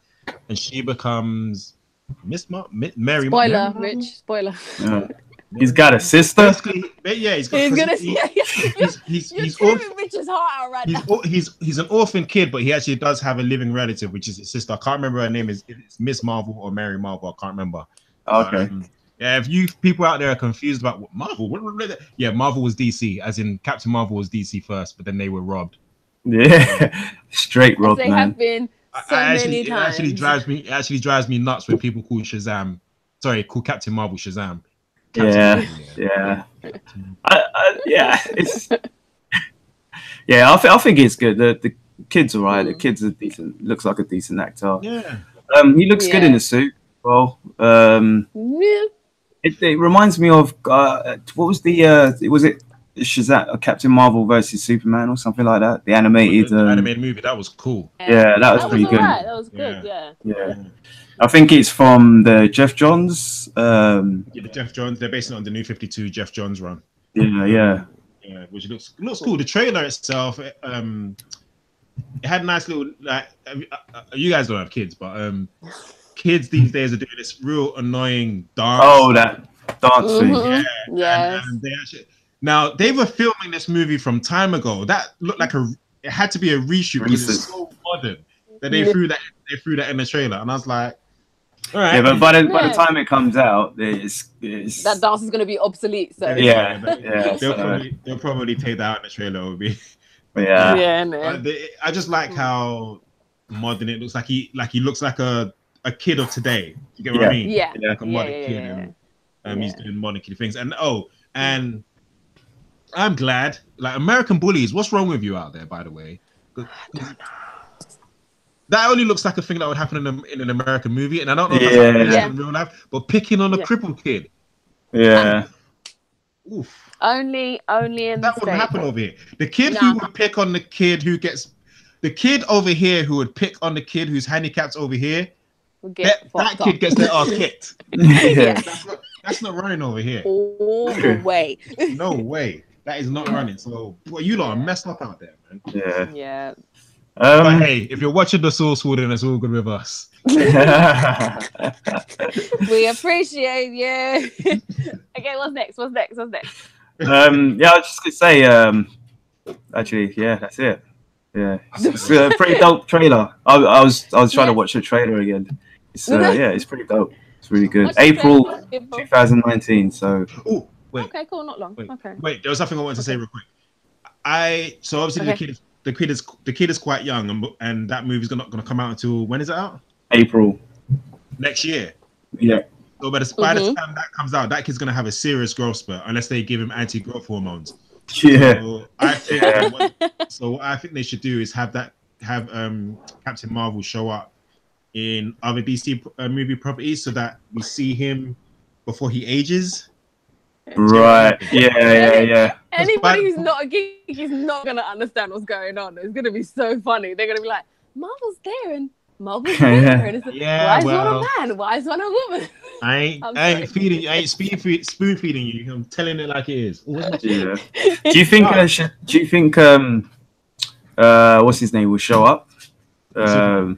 Speaker 3: and she becomes Mary.
Speaker 1: Spoiler, Rich. Spoiler.
Speaker 2: Yeah. He's got a sister.
Speaker 3: Yeah, he's
Speaker 1: giving
Speaker 3: Richard's
Speaker 1: heart out right now.
Speaker 3: He's an orphan kid, but he actually does have a living relative, which is his sister. I can't remember her name. It's Miss Marvel or Mary Marvel. I can't remember.
Speaker 2: Okay.
Speaker 3: Yeah, if you people out there are confused about what Marvel, yeah, Marvel was DC, as in Captain Marvel was DC first, but then they were robbed.
Speaker 2: Yeah, straight robbed,
Speaker 1: man. They have been so many times.
Speaker 3: It actually drives me nuts when people call Captain Marvel Shazam.
Speaker 2: Yeah. It's I think it's good. The kid's alright. The kid's a decent. Looks like a decent actor.
Speaker 3: Yeah.
Speaker 2: He looks good in the suit. Well, it reminds me of what was it Shazam, Captain Marvel versus Superman or something like that? The animated
Speaker 3: movie. That was cool.
Speaker 2: Yeah, that was pretty good.
Speaker 1: Right. That was good. Yeah.
Speaker 2: I think it's from the Jeff Johns.
Speaker 3: The Jeff Johns. They're based on the New 52 Jeff Johns run.
Speaker 2: Yeah,
Speaker 3: which looks cool. The trailer itself, it had nice little you guys don't have kids, but kids these days are doing this real annoying dance.
Speaker 2: Oh, that dance thing.
Speaker 1: Yeah.
Speaker 3: And they actually now they were filming this movie from time ago. That looked like it had to be a reshoot because it's so modern that they threw that in the trailer, and I was like, all right.
Speaker 2: Yeah, but by the time it comes out, it's
Speaker 1: that dance is going to be obsolete. So
Speaker 3: they'll probably take that out in the trailer. Will be.
Speaker 2: Yeah.
Speaker 1: Man.
Speaker 3: I just like how modern it looks. Like he looks like a kid of today. You get what I mean?
Speaker 1: Yeah.
Speaker 3: Like a modern kid. And he's doing modern kid things. And and I'm glad. Like American Bullies, what's wrong with you out there? By the way, I don't know. That only looks like a thing that would happen in an American movie, and I don't know if that's in real life. But picking on a crippled kid, oof.
Speaker 1: Only in
Speaker 3: that wouldn't happen over here. The kid who would pick on the kid who gets the kid over here who would pick on the kid who's handicapped over here. That kid gets their ass kicked. That's not running over here.
Speaker 1: All the way.
Speaker 3: No way. That is not running. So, you lot are messed up out there, man.
Speaker 1: Yeah.
Speaker 3: But hey, if you're watching the source wall, then it's all good with us.
Speaker 1: We appreciate you. Okay, what's next?
Speaker 2: I was just gonna say, actually, that's it. Yeah, it's a pretty dope trailer. I was trying to watch the trailer again. It's it's pretty dope. It's really good. April 2019. So.
Speaker 3: Oh, wait.
Speaker 1: Okay, cool. Not long.
Speaker 3: Wait, there was something I wanted to say real quick. So obviously the kid is quite young, and that movie's not going to come out until when is it out?
Speaker 2: April
Speaker 3: next year.
Speaker 2: Yeah.
Speaker 3: So by the time that comes out, that kid's going to have a serious growth spurt unless they give him anti-growth hormones.
Speaker 2: Yeah.
Speaker 3: So what I think they should do is have Captain Marvel show up in other DC movie properties so that we see him before he ages.
Speaker 2: Right. Yeah.
Speaker 1: Anybody who's not a geek is not gonna understand what's going on. It's gonna be so funny. They're gonna be like, Marvel's there and Marvel's there. And it's like, why is one a man? Why is one a woman?
Speaker 3: I ain't feeding you. I ain't spoon feeding you. I'm telling it like it is.
Speaker 2: Yeah. Do you think? What's his name will show up? Well,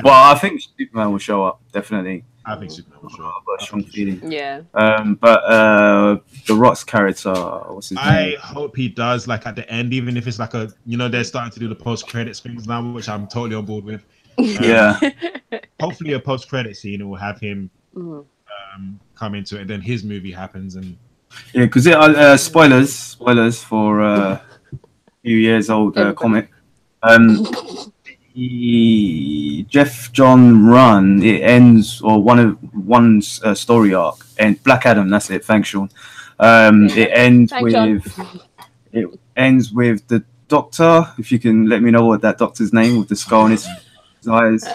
Speaker 2: I think Superman will show up definitely.
Speaker 3: I think Superman will show up.
Speaker 2: I've got a strong feeling.
Speaker 1: Yeah.
Speaker 2: But the Rock's character, what's his name?
Speaker 3: I hope he does, like at the end, even if it's like they're starting to do the post-credits things now, which I'm totally on board with. Hopefully a post-credit scene will have him come into it, and then his movie happens. And
Speaker 2: because spoilers for a few years old comic. Jeff John run, it ends, or one story arc, and Black Adam, that's it, thanks Sean, It ends with the Doctor. If you can let me know what that Doctor's name with the skull on his eyes.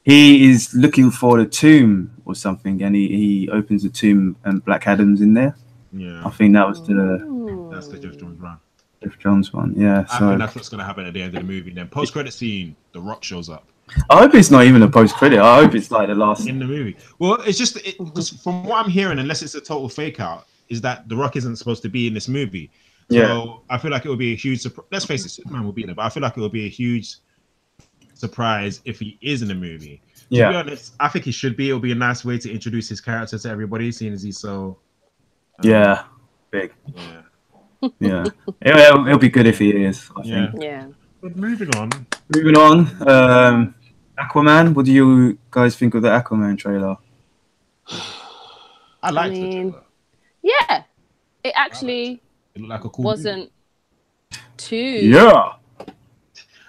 Speaker 2: He is looking for the tomb or something, and he opens the tomb, and Black Adam's in there.
Speaker 3: Yeah,
Speaker 2: I think that was
Speaker 3: that's the Jeff Johns one.
Speaker 2: Jeff Johns one, yeah.
Speaker 3: I think that's what's going to happen at the end of the movie. Then post-credit scene, The Rock shows up.
Speaker 2: I hope it's not even a post-credit. I hope it's like the last
Speaker 3: in the movie. Well, it's just because from what I'm hearing, unless it's a total fake out, is that The Rock isn't supposed to be in this movie. So I feel like it would be a huge surprise. Let's face it, Superman will be in it, but I feel like it would be a huge surprise if he is in the movie. To be honest, I think he should be. It'll be a nice way to introduce his character to everybody, seeing as he's so
Speaker 2: big. It'll be good if he is, I think.
Speaker 1: Yeah.
Speaker 3: But moving on.
Speaker 2: Aquaman. What do you guys think of the Aquaman trailer?
Speaker 3: I liked the trailer.
Speaker 1: Yeah, it actually
Speaker 3: it looked like a cool
Speaker 1: wasn't too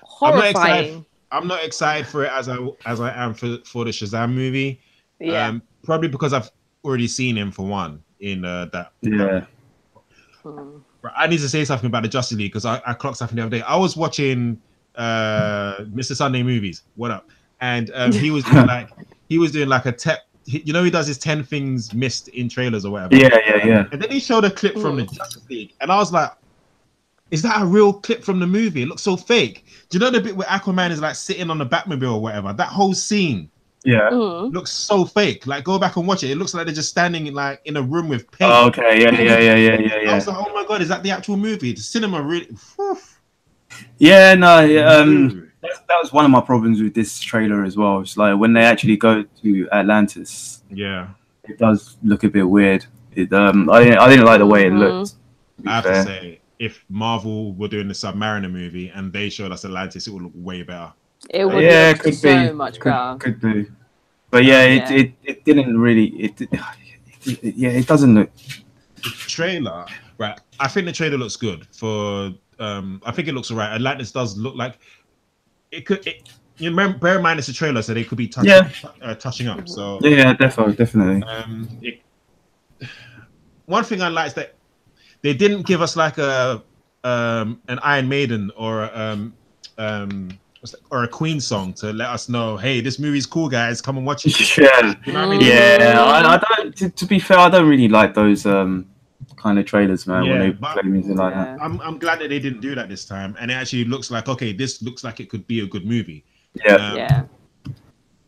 Speaker 1: horrifying.
Speaker 3: I'm not excited for it as I am for the Shazam movie. Yeah, probably because I've already seen him for one in that. Yeah. I need to say something about the Justice League because I clocked something the other day. I was watching Mr. Sunday Movies. What up? And he was doing like a tech. He does his 10 things missed in trailers or whatever.
Speaker 2: Yeah.
Speaker 3: And then he showed a clip from the Justice League, and I was like, "Is that a real clip from the movie? It looks so fake." Do you know the bit where Aquaman is like sitting on the Batmobile or whatever? That whole scene, looks so fake. Like, go back and watch it. It looks like they're just standing like in a room with paint.
Speaker 2: Oh, okay, yeah.
Speaker 3: I was like, "Oh my god, is that the actual movie?" The cinema really.
Speaker 2: Yeah, no, that was one of my problems with this trailer as well. It's like when they actually go to Atlantis, it does look a bit weird. I didn't like the way it looked.
Speaker 3: I have to say, if Marvel were doing the Submariner movie and they showed us Atlantis, it would look way better.
Speaker 1: It would look so much better.
Speaker 2: Could be, but it didn't really. It doesn't look.
Speaker 3: The trailer, right? I think the trailer looks good for. I think it looks alright. Atlantis does look like it could. Bear in mind it's a trailer, so they could be touching up. So
Speaker 2: definitely.
Speaker 3: One thing I like is that they didn't give us like an Iron Maiden or a Queen song to let us know, hey, this movie's cool, guys. Come and watch it.
Speaker 2: You know what I mean? I don't. To be fair, I don't really like those kind of trailers, man. When they play music like that.
Speaker 3: I'm glad that they didn't do that this time, and it actually looks like this looks like it could be a good movie.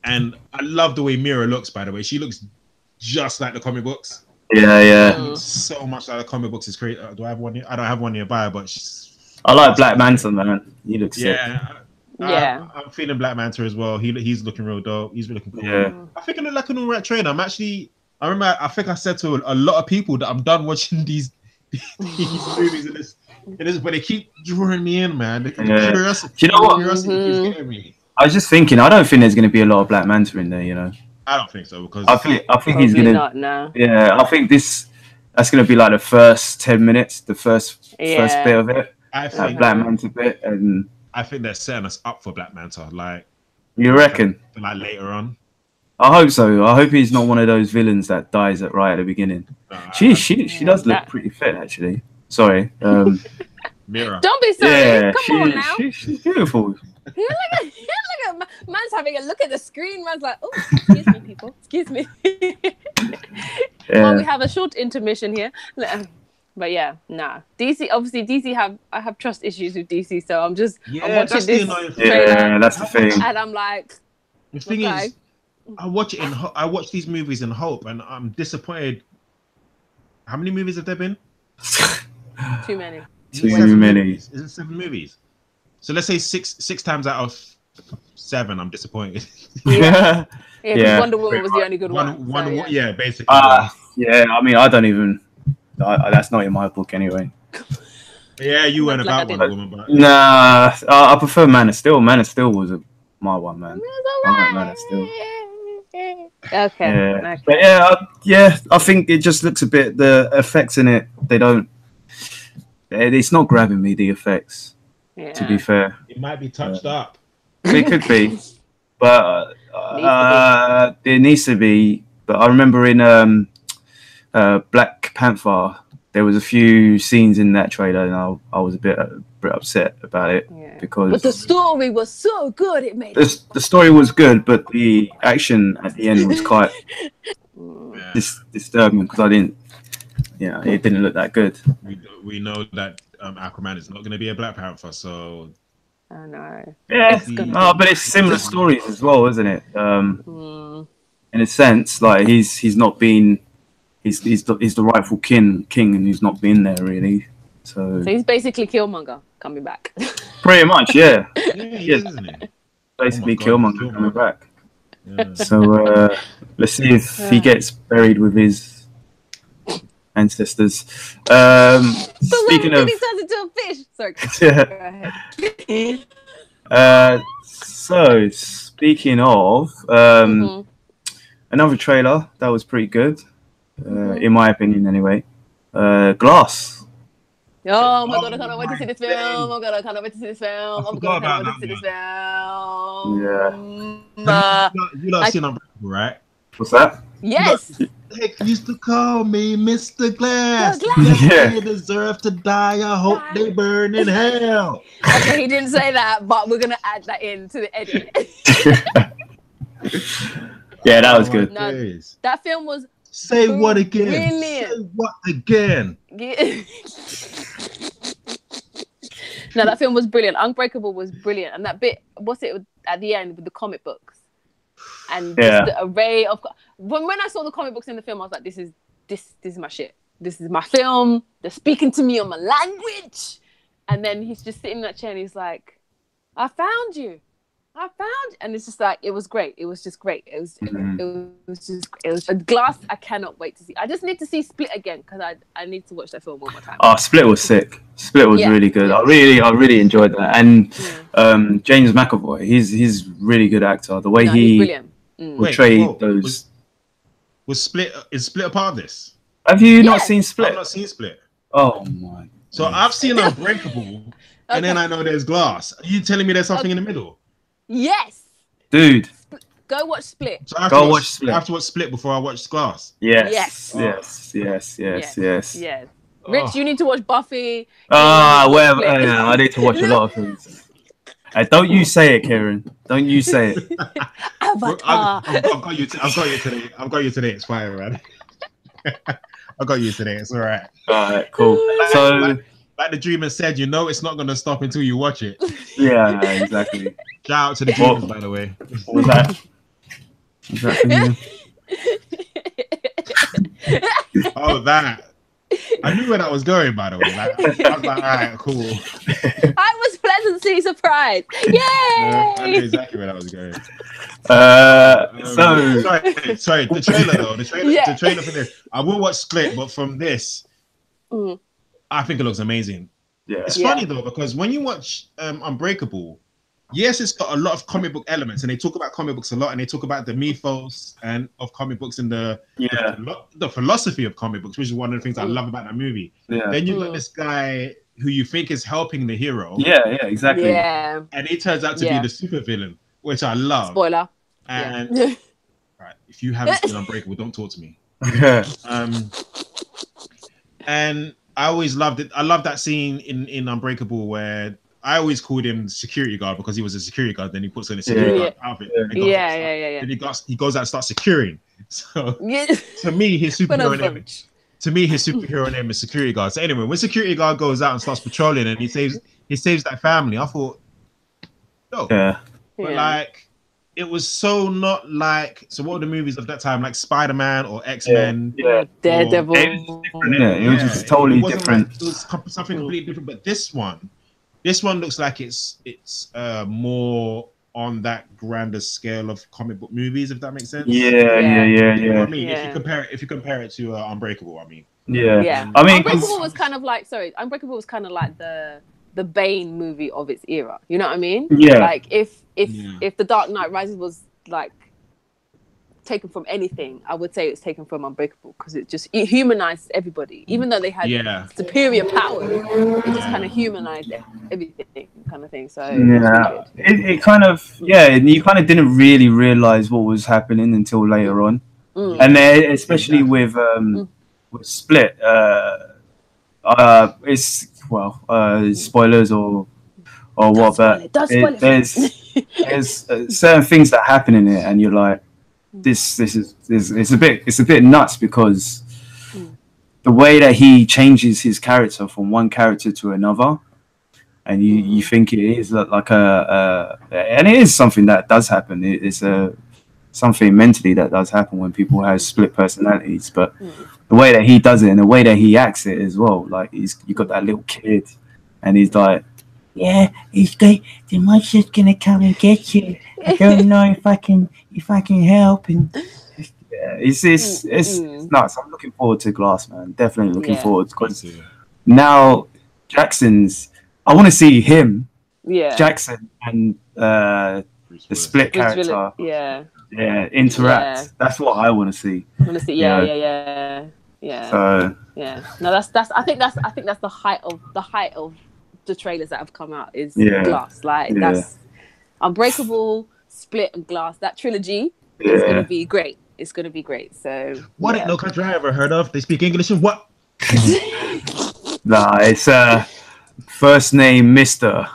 Speaker 3: And I love the way Mira looks. By the way, she looks just like the comic books. So much like the comic books is great. Do I have one here? I don't have one nearby, but
Speaker 2: I like Black Manta, man. He looks sick.
Speaker 3: I'm feeling Black Manta as well. He's looking real dope. He's looking cool. I think I look like an alright trailer. I remember I think I said to a lot of people that I'm done watching these movies in this, but they keep drawing me in, man. The curiosity,
Speaker 2: do you know what?
Speaker 3: Curiosity keeps getting me.
Speaker 2: I was just thinking, I don't think there's going to be a lot of Black Manta in there, you know.
Speaker 3: I don't think so because
Speaker 2: I think he's going
Speaker 1: to.
Speaker 2: Yeah, I think that's going to be like the first 10 minutes, the first bit of it.
Speaker 3: I think
Speaker 2: Black Manta bit, and
Speaker 3: I think they're setting us up for Black Manta. Like,
Speaker 2: you reckon?
Speaker 3: Like later on.
Speaker 2: I hope so. I hope he's not one of those villains that dies right at the beginning. She does look pretty fit, actually. Sorry.
Speaker 3: Mira.
Speaker 1: Don't be sorry. Come on now.
Speaker 2: She's beautiful.
Speaker 1: Look at man's having a look at the screen. Man's like, oh, excuse me, people. Excuse me. Well, we have a short intermission here. But DC, I have trust issues with DC, so I'm watching this trailer.
Speaker 2: That's the thing.
Speaker 1: And I'm like,
Speaker 3: the thing is, I watch these movies in hope, and I'm disappointed. How many movies have there been?
Speaker 1: Too many.
Speaker 2: Too many.
Speaker 3: Is it 7 movies? So let's say six times out of 7, I'm disappointed.
Speaker 1: Because Wonder Woman was the only good one.
Speaker 3: Basically.
Speaker 2: I mean, I don't even. That's not in my book anyway.
Speaker 3: Yeah, you weren't about Wonder Woman, but
Speaker 2: nah, I prefer Man of Steel. Man of Steel was my one, man. I like Man of Steel.
Speaker 1: Okay.
Speaker 2: But I think it just looks a bit. The effects in it, they don't. It's not grabbing me. The effects. To be fair,
Speaker 3: it might be touched up.
Speaker 2: It could be, but it needs to be. But I remember in Black Panther, there was a few scenes in that trailer, and I was a bit upset about it because. But
Speaker 1: the story was so good; it made
Speaker 2: the story was good, but the action at the end was quite disturbing because I didn't. Yeah, it didn't look that good.
Speaker 3: We know that Aquaman is not going to be a Black Panther, so.
Speaker 1: I know.
Speaker 2: Yeah, but it's similar stories as well, isn't it? In a sense, like he's not been, he's the rightful king, and he's not been there really. So
Speaker 1: he's basically Killmonger coming back.
Speaker 2: Pretty much, yeah.
Speaker 3: He is, isn't he?
Speaker 2: Basically, Killmonger coming back. Yeah. So let's see if he gets buried with his ancestors. Speaking of,
Speaker 1: he turns into a fish. Sorry.
Speaker 2: So speaking of, another trailer that was pretty good, in my opinion, anyway. Glass.
Speaker 1: Oh my god! I can't wait to see this film. Oh my god! I can't wait to see this film. Oh god! I can't wait to see this film.
Speaker 2: Yeah.
Speaker 3: You lot seen Unbreakable, right?
Speaker 2: What's that?
Speaker 1: Yes.
Speaker 3: They used to call me Mr. Glass.
Speaker 2: Yeah.
Speaker 3: They deserve to die. I hope they burn in hell.
Speaker 1: Okay, he didn't say that, but we're gonna add that into the edit.
Speaker 2: Yeah, that was good.
Speaker 1: No, that film was.
Speaker 3: Say what again?
Speaker 1: Brilliant.
Speaker 3: Say what again?
Speaker 1: No, that film was brilliant. Unbreakable was brilliant, and that bit, what's it at the end with the comic books, and just the array of. When I saw the comic books in the film, I was like, "This is my shit. This is my film. They're speaking to me on my language." And then he's just sitting in that chair, and he's like, "I found you. I found," and it's just like it was great. It was just great. It was a Glass. I cannot wait to see. I just need to see Split again because I need to watch that film one more time.
Speaker 2: Oh, Split was sick. Split was really good. I really enjoyed that. And James McAvoy, he's really good actor. The way he portrayed those.
Speaker 3: Was Split a part of this?
Speaker 2: Have you not seen Split?
Speaker 3: I've not seen Split.
Speaker 2: Oh my.
Speaker 3: So I've seen Unbreakable, and then I know there's Glass. Are you telling me there's something in the middle?
Speaker 1: Yes,
Speaker 2: dude.
Speaker 1: Go watch Split.
Speaker 3: So I have to watch Split before I watch Glass.
Speaker 2: Yes.
Speaker 1: Rich, you need to watch Buffy.
Speaker 2: Whatever. I need to watch a lot of things. Don't you say it, Kieran. Don't you say it.
Speaker 1: Avatar.
Speaker 3: I've got you today. I've got you today. It's fine, man. I got you today. It's all right.
Speaker 2: All right, cool. So.
Speaker 3: Like the Dreamer said, you know it's not going to stop until you watch it.
Speaker 2: Yeah, exactly.
Speaker 3: Shout out to the Dreamers, by the way.
Speaker 2: What was that?
Speaker 3: Oh, that. I knew where that was going, by the way. I was like, all right, cool.
Speaker 1: I was pleasantly surprised. Yay!
Speaker 3: I knew exactly where that was going. Sorry. The trailer, though. The trailer for this. I will watch Split, but from this... I think it looks amazing. Yeah, it's funny though because when you watch Unbreakable, yes, it's got a lot of comic book elements, and they talk about comic books a lot, and they talk about the mythos and of comic books and the philosophy of comic books, which is one of the things I love about that movie. Yeah. Then you got this guy who you think is helping the hero.
Speaker 2: Yeah, exactly.
Speaker 1: Yeah.
Speaker 3: And he turns out to be the supervillain, which I love.
Speaker 1: Spoiler.
Speaker 3: And right, if you haven't seen Unbreakable, don't talk to me. And I always loved it. I love that scene in Unbreakable where I always called him security guard because he was a security guard. Then he puts on a security guard outfit. Then he goes out and starts securing. So to me, his superhero name is security guard. So anyway, when security guard goes out and starts patrolling and he saves that family, I thought, but like. It was so not like... So what were the movies of that time? Like Spider-Man or X-Men?
Speaker 1: Yeah. Daredevil.
Speaker 2: It was just totally different.
Speaker 3: Like, it was something completely different. But this one looks like it's more on that grander scale of comic book movies, if that makes sense.
Speaker 2: Yeah.
Speaker 3: You know what I mean? If you compare it to Unbreakable, I mean.
Speaker 2: Yeah. I mean...
Speaker 1: Unbreakable was kind of like the Bane movie of its era. You know what I mean?
Speaker 2: Yeah.
Speaker 1: Like if The Dark Knight Rises was like taken from anything, I would say it's taken from Unbreakable because it humanized everybody. Even though they had superior power, it just kind of humanized everything kind of thing. So
Speaker 2: it kind of you kind of didn't really realize what was happening until later on. And then, especially with Split. It's spoilers or what, but there's certain things that happen in it, and you're like, this is it's a bit nuts because the way that he changes his character from one character to another, and you think it is like and it is something that does happen. It's something mentally that does happen when people have split personalities, but the way that he does it and the way that he acts it as well, like you got that little kid, and he's like, yeah, the monster's gonna come and get you. I don't know if I can help. And it's nuts. I'm looking forward to Glass, man. Definitely looking forward, because now Jackson's. I want to see him, Jackson, and the split character, interact. Yeah. That's what I want to see.
Speaker 1: Yeah.
Speaker 2: So
Speaker 1: no, that's. I think that's the height of the trailers that have come out is Glass. Like that's Unbreakable, Split, and Glass. That trilogy is gonna be great. It's gonna be great. So
Speaker 3: what ain't no country I ever heard of? They speak English and what?
Speaker 2: Nah, it's first name Mr.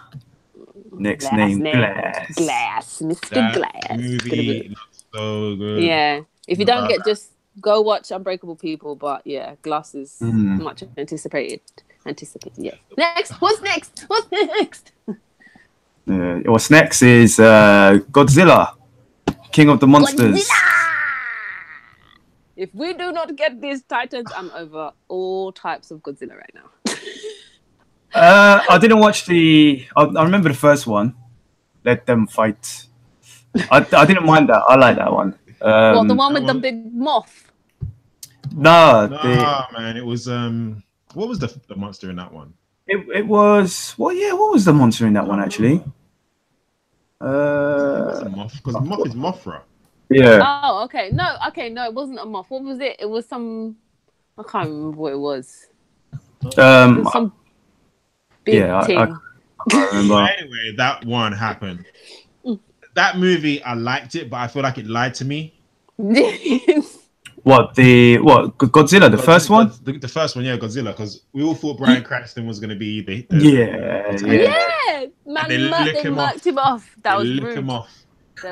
Speaker 2: Next name Glass.
Speaker 1: Mr. Glass.
Speaker 3: Movie looks so good.
Speaker 1: Yeah. If you don't get, just go watch Unbreakable, people. But yeah, Glass is much anticipated. Yeah. Next. What's next?
Speaker 2: What's next is Godzilla, King of the Monsters.
Speaker 1: Godzilla! If we do not get these Titans, I'm over all types of Godzilla right now.
Speaker 2: I didn't watch I remember the first one. Let them fight. I didn't mind that. I like that one.
Speaker 1: The one with the big moth?
Speaker 2: No,
Speaker 3: man. It was what was the monster in that one?
Speaker 2: It was what was the monster in that one actually?
Speaker 3: It was a moth, because moth is Mothra.
Speaker 2: Yeah.
Speaker 1: Oh, okay. No, it wasn't a moth. What was it? It was some. I can't remember what it was. Some big thing.
Speaker 2: I can't remember.
Speaker 3: Anyway, that one happened. That movie, I liked it, but I feel like it lied to me.
Speaker 2: What Godzilla, the first one?
Speaker 3: The first one, Godzilla, because we all thought Bryan Cranston was going to be the
Speaker 1: man, they marked him off. That was rude. Him off.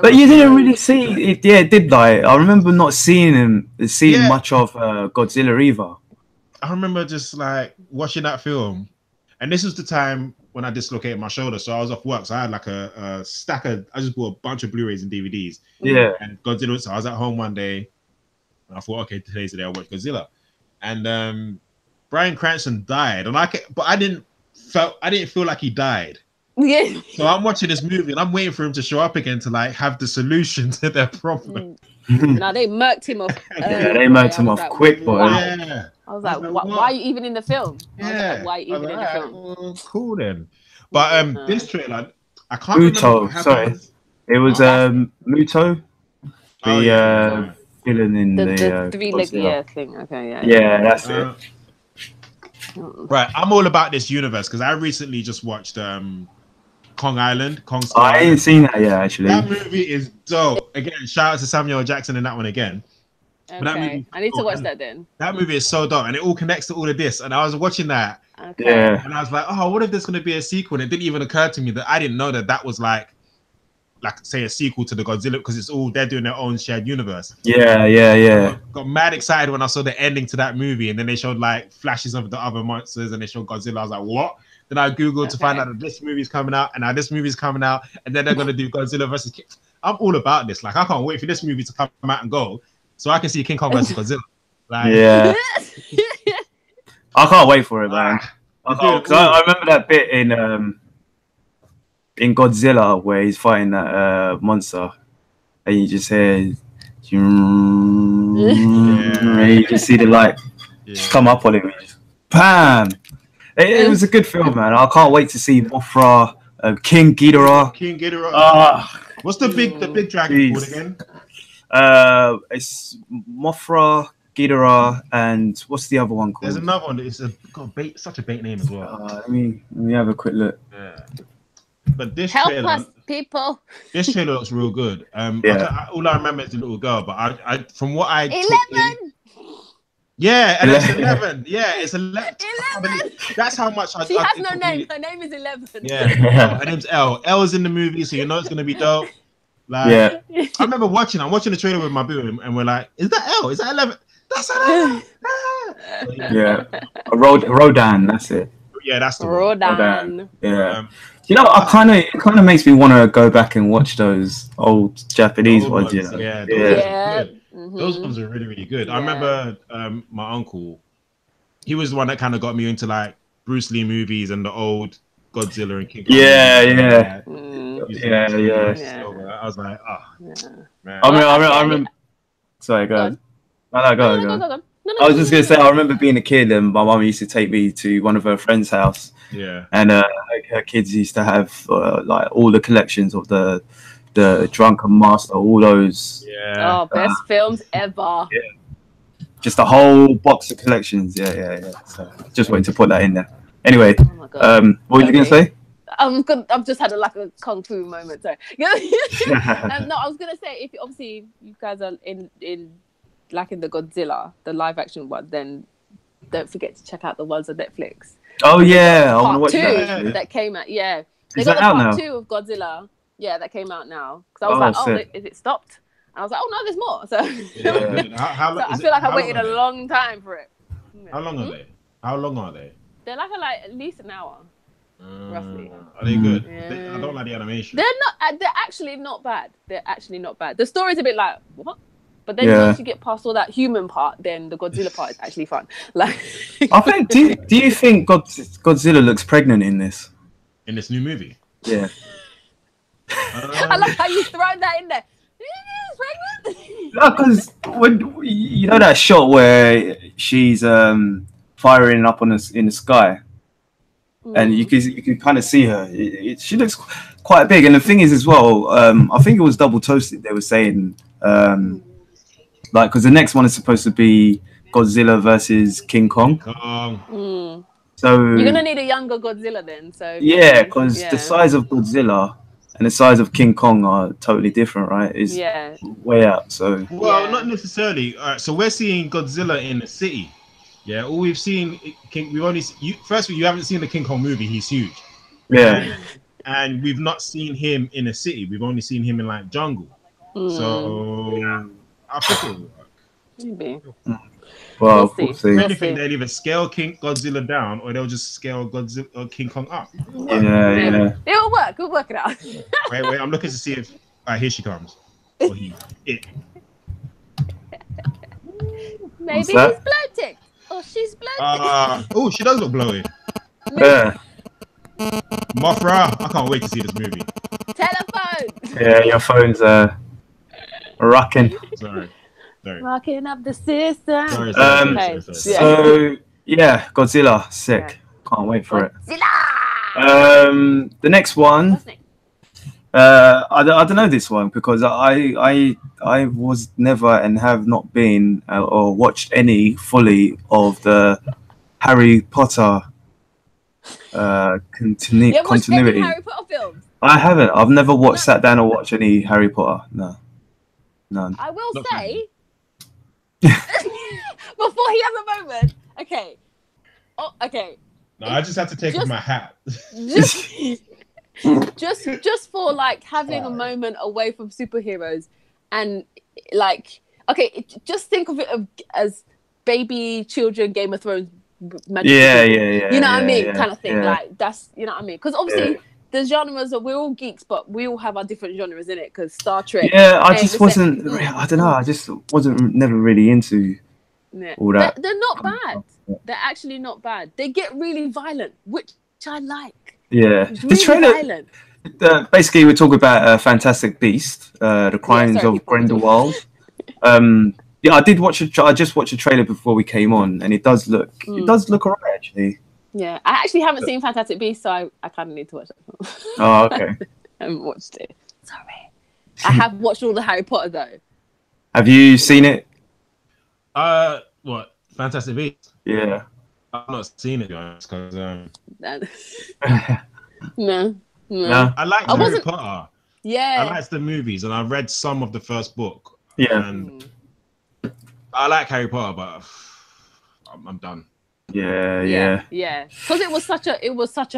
Speaker 2: But you didn't really see it. Yeah, it did lie. I remember not seeing much of Godzilla either.
Speaker 3: I remember just like watching that film, and this was the time when I dislocated my shoulder, so I was off work. So I had like a stack of. I just bought a bunch of Blu-rays and DVDs.
Speaker 2: Yeah.
Speaker 3: And Godzilla. So I was at home one day. I thought, okay, today's the day I watch Godzilla, and Bryan Cranston died, and I didn't feel like he died.
Speaker 1: Yeah.
Speaker 3: So I'm watching this movie, and I'm waiting for him to show up again to like have the solution to their problem.
Speaker 1: No, they murked him off.
Speaker 2: They murked him off quick, boy.
Speaker 1: Wow. Yeah. I was like, why are you even in the film?
Speaker 3: Yeah.
Speaker 1: Why are you even in the film?
Speaker 3: Cool then. But this trailer, I can't remember.
Speaker 2: Sorry, it was Muto, the villain in the
Speaker 1: three-legged thing. Okay,
Speaker 2: yeah, that's it.
Speaker 3: Right, I'm all about this universe because I recently just watched Kong Island.
Speaker 2: I ain't seen that yet, actually.
Speaker 3: That movie is dope. Again, shout out to Samuel Jackson in that one again.
Speaker 1: Okay, that movie, I need to watch that then.
Speaker 3: That movie is so dope, and it all connects to all of this. And I was watching that,
Speaker 2: and
Speaker 3: I was like, "Oh, what if there's going to be a sequel?" And it didn't even occur to me that I didn't know that was like say a sequel to the Godzilla, because it's all they're doing their own shared universe.
Speaker 2: Yeah.
Speaker 3: Got mad excited when I saw the ending to that movie, and then they showed like flashes of the other monsters, and they showed Godzilla. I was like, "What?" Then I googled to find out that this movie's coming out, and now this movie's coming out, and then they're gonna do Godzilla versus King. I'm all about this. Like, I can't wait for this movie to come out and go, so I can see King Kong versus Godzilla. Like,
Speaker 2: yeah, I can't wait for it, man. I remember that bit in Godzilla where he's fighting that monster, and you just hear, and you just see the light just come up on him, bam. It was a good film, man. I can't wait to see Mothra, King Ghidorah.
Speaker 3: What's the big dragon called again?
Speaker 2: It's Mothra, Ghidorah, and what's the other one called?
Speaker 3: There's another one. It's such a bait name as well.
Speaker 2: Let me have a quick look.
Speaker 3: Yeah. But this
Speaker 1: help
Speaker 3: trailer,
Speaker 1: us, people.
Speaker 3: This trailer looks real good. All I remember is the little girl, but I from what I
Speaker 1: 11.
Speaker 3: Yeah, and it's 11. Yeah, it's 11.
Speaker 1: 11.
Speaker 3: That's how much
Speaker 1: She has no name. Her name is 11.
Speaker 3: Yeah, her name's Elle. Elle's in the movie, so you know it's gonna be dope. Like, I remember I'm watching the trailer with my boo, and we're like, "Is that Elle? Is that 11? That's 11."
Speaker 2: Yeah, Rodan. That's it.
Speaker 3: Yeah, that's the
Speaker 1: Rodan.
Speaker 2: Yeah. You know, it kind of makes me want to go back and watch those old Japanese ones. You know?
Speaker 3: Yeah, those are good.
Speaker 1: Mm-hmm.
Speaker 3: Those ones are really, really good. Yeah. I remember my uncle. He was the one that kind of got me into like Bruce Lee movies and the old Godzilla and King Kong.
Speaker 2: Yeah.
Speaker 3: I was like, man.
Speaker 2: I remember. Sorry, go ahead. Go. I was just gonna say, I remember being a kid and my mum used to take me to one of her friend's house.
Speaker 3: Yeah.
Speaker 2: And her kids used to have like all the collections of the Drunken Master, all those.
Speaker 1: Yeah. Oh, best films ever.
Speaker 2: Yeah. Just a whole box of collections. Yeah. So just wanted to put that in there. Anyway, what were you gonna say?
Speaker 1: I've just had a kung fu moment. Sorry. No, I was gonna say, if obviously you guys are in the Godzilla, the live action one, then don't forget to check out the ones on Netflix.
Speaker 2: Oh yeah, I want to watch
Speaker 1: that. That came out. Yeah, they got part 2 of Godzilla. Yeah, that came out now. Because I was like, is it stopped? And I was like, oh no, there's more. So, I feel like I waited a long time for it.
Speaker 3: How long are they? How long are they?
Speaker 1: They're like at least an hour, roughly.
Speaker 3: Are they good?
Speaker 1: Yeah.
Speaker 3: I don't like the animation.
Speaker 1: They're not. They're actually not bad. The story's a bit like what? But then once you get past all that human part, then the Godzilla part is actually fun. Like,
Speaker 2: I think. Do you think Godzilla looks pregnant in this?
Speaker 3: In this new movie?
Speaker 2: Yeah.
Speaker 1: I love how you throw that in there. Pregnant?
Speaker 2: No, because when you know that shot where she's firing up in the sky, and you can kind of see her. She looks quite big, and the thing is as well. I think it was Double Toasted. They were saying. Like, because the next one is supposed to be Godzilla versus King Kong. So
Speaker 1: you're gonna need a younger Godzilla then. So
Speaker 2: yeah, because the size of Godzilla and the size of King Kong are totally different, right? It's way out. So
Speaker 3: not necessarily. All right, so we're seeing Godzilla in the city. Yeah, all we've seen, we've only you haven't seen the King Kong movie. He's huge.
Speaker 2: Yeah,
Speaker 3: and we've not seen him in a city. We've only seen him in like jungle. So. I think it will work.
Speaker 1: Maybe.
Speaker 2: Well, we'll see.
Speaker 3: If anything, they'll either scale Godzilla down or they'll just scale King Kong up.
Speaker 2: Yeah.
Speaker 1: It'll work. We'll work it out.
Speaker 3: Wait. I'm looking to see if. Here she comes. Or it.
Speaker 1: Maybe he's bloating. Or she's bloating.
Speaker 3: She does look bloated.
Speaker 2: Yeah.
Speaker 3: Mothra, I can't wait to see this movie.
Speaker 1: Telephone.
Speaker 2: Yeah, your phone's rocking.
Speaker 3: Sorry.
Speaker 1: Rocking up the system.
Speaker 3: Sorry.
Speaker 2: So yeah, Godzilla, sick. Can't wait for it. The next one. I don't know this one because I was never and have not been or watched any fully of the Harry Potter continuity.
Speaker 1: Any Harry Potter films?
Speaker 2: I haven't. I've never sat down and watched any Harry Potter. No. None.
Speaker 1: I will say, before he has a moment, okay. Oh, okay.
Speaker 3: No, I just have to take off my hat.
Speaker 1: just for like having a moment away from superheroes, and like, okay, just think of it as baby children Game of Thrones.
Speaker 2: Yeah.
Speaker 1: You know what I mean, kind of thing. Yeah. Like that's, you know what I mean, because obviously. Yeah. The genres we're all geeks, but we all have our different genres in it. Because Star Trek.
Speaker 2: Yeah, I just wasn't. I don't know. I just wasn't never really into all that.
Speaker 1: They're not bad. They're actually not bad. They get really violent, which I like.
Speaker 2: Yeah,
Speaker 1: it's really
Speaker 2: the trailer.
Speaker 1: Violent.
Speaker 2: Basically, we're talking about Fantastic Beast, the Crimes of Grindelwald. Yeah, I did watch. I just watched a trailer before we came on, and it does look. It does look alright, actually.
Speaker 1: Yeah, I actually haven't seen Fantastic Beasts, so I kind of need to watch it.
Speaker 2: Oh, okay.
Speaker 1: I haven't watched it. Sorry. I have watched all the Harry Potter, though.
Speaker 2: Have you seen it?
Speaker 3: What? Fantastic Beasts?
Speaker 2: Yeah.
Speaker 3: I've not seen it, guys, because...
Speaker 1: No.
Speaker 3: I liked Harry Potter.
Speaker 1: Yeah.
Speaker 3: I liked the movies, and I read some of the first book.
Speaker 2: Yeah.
Speaker 3: And I like Harry Potter, but... I'm done.
Speaker 2: Yeah.
Speaker 1: Because it was such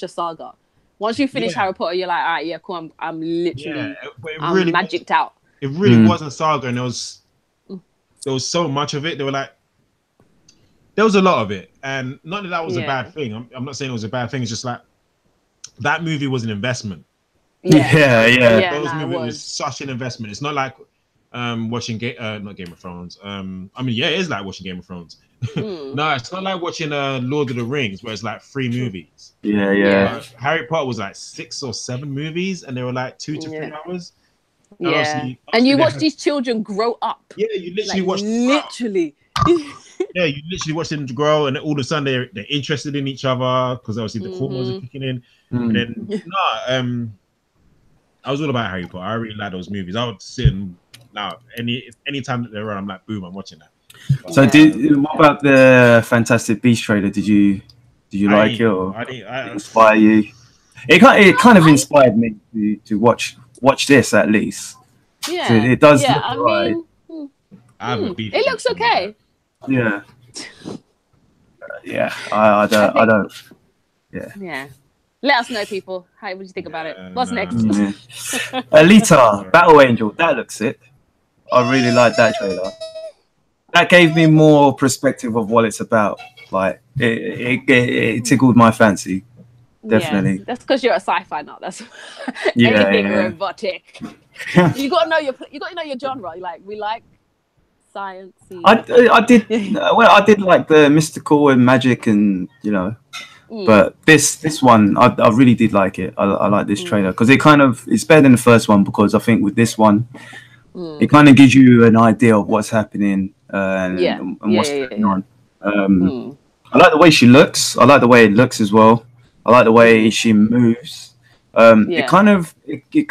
Speaker 1: a saga. Once you finish Harry Potter, you're like, all right, yeah, cool. I'm literally, I'm really magicked out.
Speaker 3: It really was a saga, and there was so much of it. There was a lot of it, and not that was a bad thing. I'm not saying it was a bad thing. It's just like that movie was an investment. Those movies was such an investment. It's not like watching not Game of Thrones. I mean, it is like watching Game of Thrones. No, it's not like watching Lord of the Rings, where it's like 3 movies. Harry Potter was like 6 or 7 movies, and they were like 2 to 3 hours.
Speaker 1: Obviously you watch these children grow up.
Speaker 3: Yeah, you literally watch you literally watch them grow, and all of a sudden they're interested in each other because obviously the hormones are kicking in. And then I was all about Harry Potter. I really like those movies. I would sit and any time that they're on, I'm like, boom, I'm watching that.
Speaker 2: So what about the Fantastic Beasts trailer? Did you like it, or inspire you? It kind of inspired me to watch this at least.
Speaker 1: Yeah,
Speaker 2: it does.
Speaker 1: Yeah, I mean, it looks okay.
Speaker 2: Yeah. I don't.
Speaker 1: Yeah. Let us know, people. What do you think about it? What's next?
Speaker 2: Alita, Battle Angel. That looks sick. I really like that trailer. That gave me more perspective of what it's about. Like it tickled my fancy. Definitely.
Speaker 1: Yeah, that's because you're a sci-fi nut. That's anything robotic. You gotta know your genre. We like science.
Speaker 2: I did like the mystical and magic, and but this one I really did like it. I like this trailer because it's better than the first one, because I think with this one it kind of gives you an idea of what's happening and what's going on. I like the way she looks. I like the way it looks as well. I like the way she moves. It kind of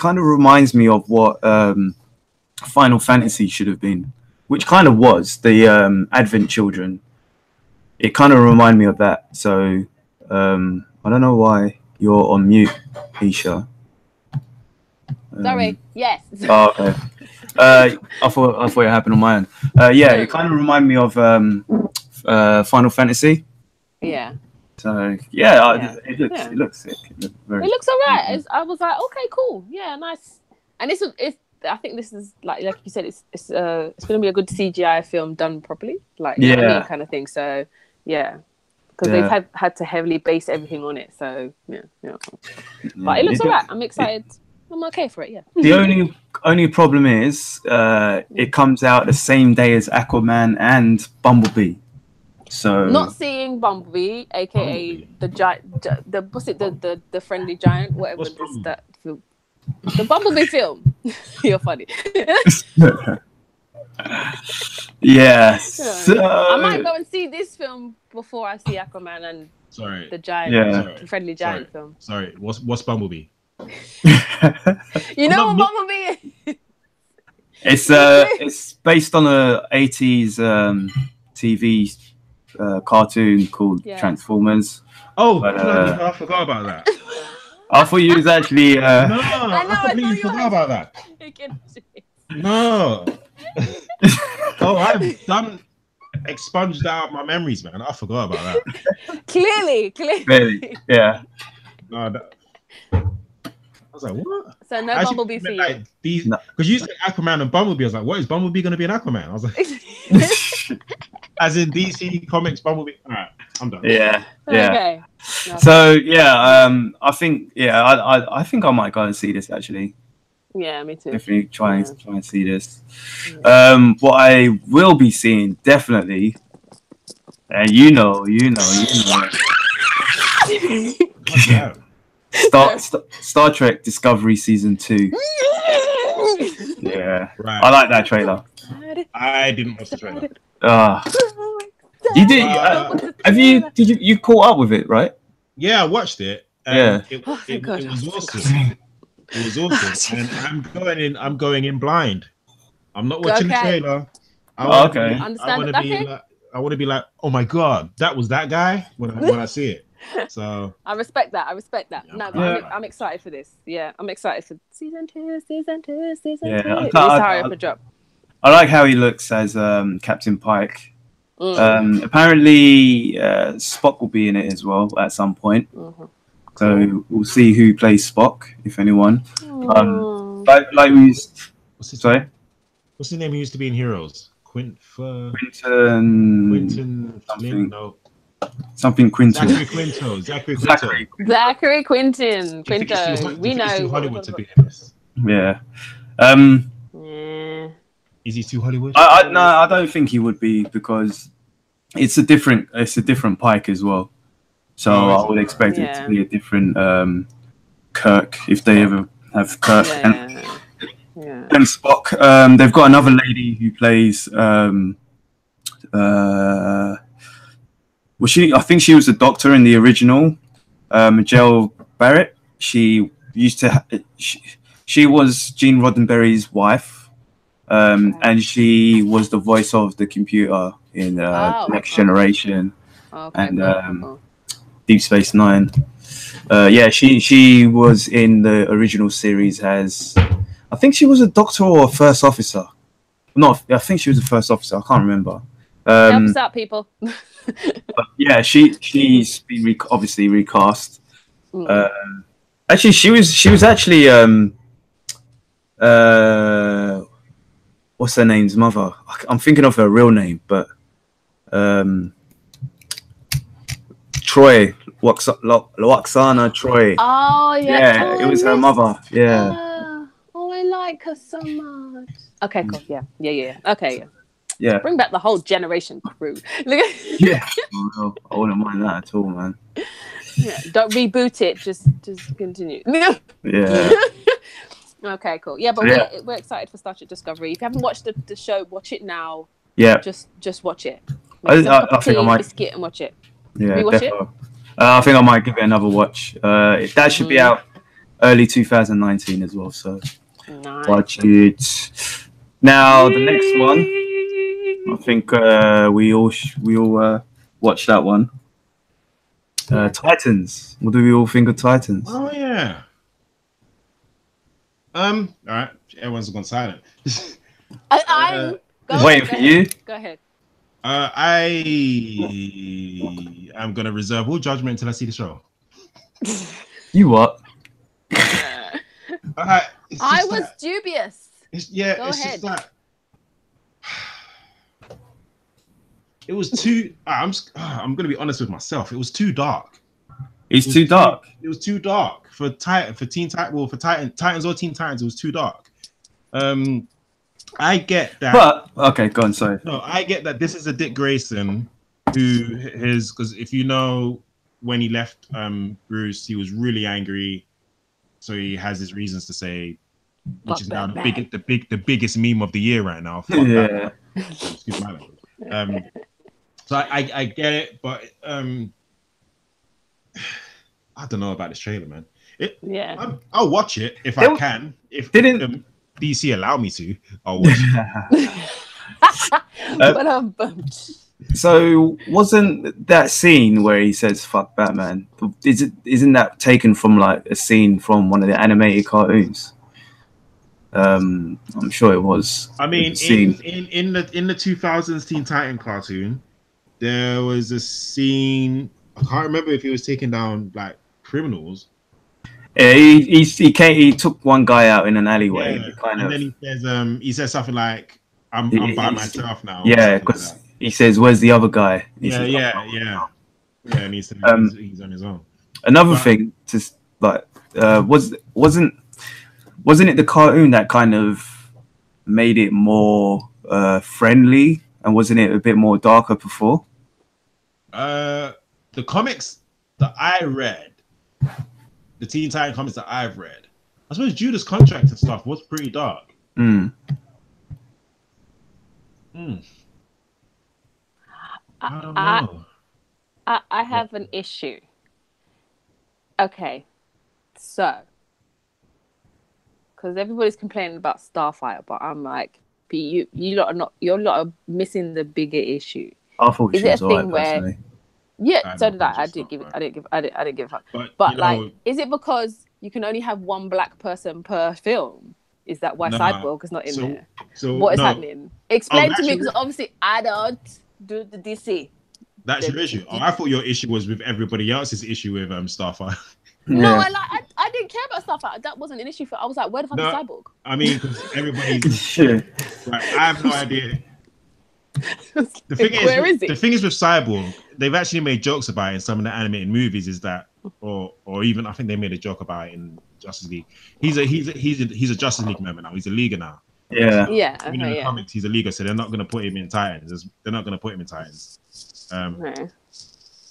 Speaker 2: reminds me of what Final Fantasy should have been, which kind of was the Advent Children. It kind of reminded me of that. So I don't know why you're on mute, Isha.
Speaker 1: Sorry. Yes.
Speaker 2: Oh, okay. I thought it happened on my own. It kind of reminded me of Final Fantasy.
Speaker 1: Yeah.
Speaker 2: So it looks sick. It
Speaker 1: looks alright. I was like, okay, cool, yeah, nice. And I think this is like you said, it's going to be a good CGI film done properly, kind of thing. So because they've had to heavily base everything on it. So but it looks alright. I'm excited. I'm okay for it. Yeah.
Speaker 2: The only problem is it comes out the same day as Aquaman and Bumblebee. So
Speaker 1: not seeing Bumblebee, aka the giant, the friendly giant, whatever that film, the Bumblebee film. You're funny.
Speaker 2: Yes.
Speaker 1: I might go and see this film before I see Aquaman and the giant, the friendly giant film.
Speaker 3: Sorry, what's Bumblebee?
Speaker 1: You know what Bumblebee is?
Speaker 2: It's based on a 80s TV cartoon called Transformers.
Speaker 3: Oh, I forgot about that.
Speaker 2: I thought you was actually
Speaker 3: no, I completely forgot about that. No. I've done expunged out my memories, man. I forgot about that.
Speaker 1: Clearly.
Speaker 2: Yeah.
Speaker 3: No, I was like, what?
Speaker 1: So no Bumblebee for you.
Speaker 3: Because you said Aquaman and Bumblebee. I was like, what is Bumblebee going to be an Aquaman? I was like, as in DC Comics Bumblebee. All right, I'm done.
Speaker 2: Yeah.
Speaker 1: Okay.
Speaker 2: So I think I think I might go and see this actually.
Speaker 1: Yeah, me too.
Speaker 2: Definitely try and see this. What I will be seeing definitely, and you know. Star Trek Discovery Season 2. Yeah, right. I like that trailer.
Speaker 3: I didn't watch the trailer.
Speaker 2: You did? Did you caught up with it, right?
Speaker 3: Yeah, I watched it. It was awesome. It was awesome. And I'm going in blind. I'm not watching the trailer. I want to be like, oh my god, that was that guy when I see it. So
Speaker 1: I respect that. I'm excited for this. Yeah, I'm excited for season 2.
Speaker 2: Yeah, hurry up and drop. I like how he looks as Captain Pike. Apparently, Spock will be in it as well at some point. So we'll see who plays Spock, if anyone. Like we used. Sorry.
Speaker 3: What's his name? He used to be in Heroes. Quinton
Speaker 2: something.
Speaker 3: No.
Speaker 2: Something Quinton.
Speaker 3: Zachary
Speaker 1: Quinton. We know.
Speaker 3: Hollywood to be in this.
Speaker 2: Yeah.
Speaker 3: Is he too Hollywood?
Speaker 2: No, I don't think he would be, because it's a different Pike as well. So I would expect it to be a different Kirk, if they ever have Kirk. And Spock. They've got another lady who plays. I think she was the Doctor in the original. Majel Barrett. She used to. She was Gene Roddenberry's wife, and she was the voice of the computer in Next Generation and Deep Space Nine. She was in the original series as. I think she was a doctor or a first officer. No, I think she was a first officer. I can't remember.
Speaker 1: Help us out, people.
Speaker 2: But yeah, she's been obviously recast. Actually, she was actually what's her name's mother? I'm thinking of her real name, but Troy, Loxana Troy.
Speaker 1: Oh yeah,
Speaker 2: it was her mother. Yeah.
Speaker 1: I like her so much. Okay, cool. Yeah. Okay,
Speaker 2: yeah.
Speaker 1: Bring back the whole generation crew.
Speaker 2: Yeah. I wouldn't mind that at all, man.
Speaker 1: Yeah. Don't reboot it. Just continue.
Speaker 2: Yeah.
Speaker 1: Okay, cool. Yeah, but we're excited for Star Trek Discovery. If you haven't watched the show, watch it now.
Speaker 2: Yeah.
Speaker 1: Just watch it.
Speaker 2: I think I might
Speaker 1: biscuit and watch it.
Speaker 2: Yeah,
Speaker 1: watch it?
Speaker 2: I think I might give it another watch. That should be out early 2019 as well. So watch it. Now the next one, I think we all watch that one. Titans. What do we all think of Titans?
Speaker 3: Oh yeah. All right. Everyone's gone silent.
Speaker 1: I'm
Speaker 2: waiting for you.
Speaker 1: Go ahead.
Speaker 3: I am gonna reserve all judgment until I see the show.
Speaker 2: You what?
Speaker 1: I was dubious.
Speaker 3: It's just that it was too. I'm gonna be honest with myself. It was too dark.
Speaker 2: It's too dark.
Speaker 3: It was too dark for Titans or Teen Titans. It was too dark. I get that.
Speaker 2: But okay, go on. Sorry.
Speaker 3: No, I get that this is a Dick Grayson because if you know when he left Bruce, he was really angry, so he has his reasons to say, which is now the biggest meme of the year right now. Fuck that. Excuse my language. So I get it, but I don't know about this trailer, man. I'll watch it if I can. If DC allow me to, I'll watch it.
Speaker 2: So wasn't that scene where he says "fuck Batman"? Isn't that taken from like a scene from one of the animated cartoons? I'm sure it was.
Speaker 3: I mean, in the 2000s Teen Titan cartoon, there was a scene. I can't remember if he was taking down like criminals.
Speaker 2: Yeah, he took one guy out in an alleyway.
Speaker 3: Yeah, then he says something like, "I'm by myself now."
Speaker 2: Yeah, because he says, "Where's the other guy?"
Speaker 3: Yeah. And he said he's on his own.
Speaker 2: Another thing, just like wasn't it the cartoon that kind of made it more friendly, and wasn't it a bit more darker before?
Speaker 3: The comics that I read. The Teen Titan comics that I've read, I suppose Judah's contract and stuff was pretty dark.
Speaker 1: I
Speaker 3: don't know.
Speaker 1: I have an issue. Okay, so because everybody's complaining about Starfire, but I'm like, you're not missing the bigger issue.
Speaker 2: I thought she was alright personally.
Speaker 1: Yeah, so did I. I didn't give a fuck. But like, is it because you can only have one black person per film? Is that why Cyborg is not in there?
Speaker 3: So
Speaker 1: what is happening? Explain to me, because obviously I don't do the DC.
Speaker 3: That's your issue. Oh, I thought your issue was with everybody else's issue with Starfire.
Speaker 1: No, I didn't care about Starfire. That wasn't an issue for. I was like, where the fuck is Cyborg?
Speaker 3: I mean, because everybody's like, I have no idea. The thing is with Cyborg, they've actually made jokes about it in some of the animated movies. Is that, or even I think they made a joke about it in Justice League. He's a Justice League member now. He's a Leaguer now.
Speaker 2: Yeah.
Speaker 3: So, in the comics, he's a Leaguer, so they're not going to put him in Titans. They're not going to put him in Titans.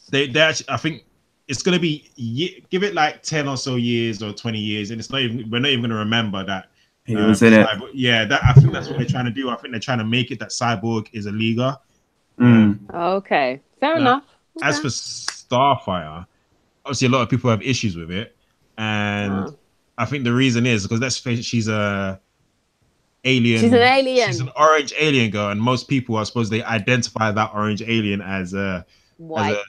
Speaker 3: They actually, I think it's going to be give it like 10 or so years or 20 years, and we're not even going to remember that
Speaker 2: he was in it.
Speaker 3: Yeah, I think that's what they're trying to do. I think they're trying to make it that Cyborg is a Leaguer.
Speaker 1: Okay, fair enough. Okay.
Speaker 3: As for Starfire, obviously a lot of people have issues with it, and I think the reason is because let's face it, she's a alien.
Speaker 1: She's an alien.
Speaker 3: She's an orange alien girl, and most people, I suppose, they identify that orange alien as a white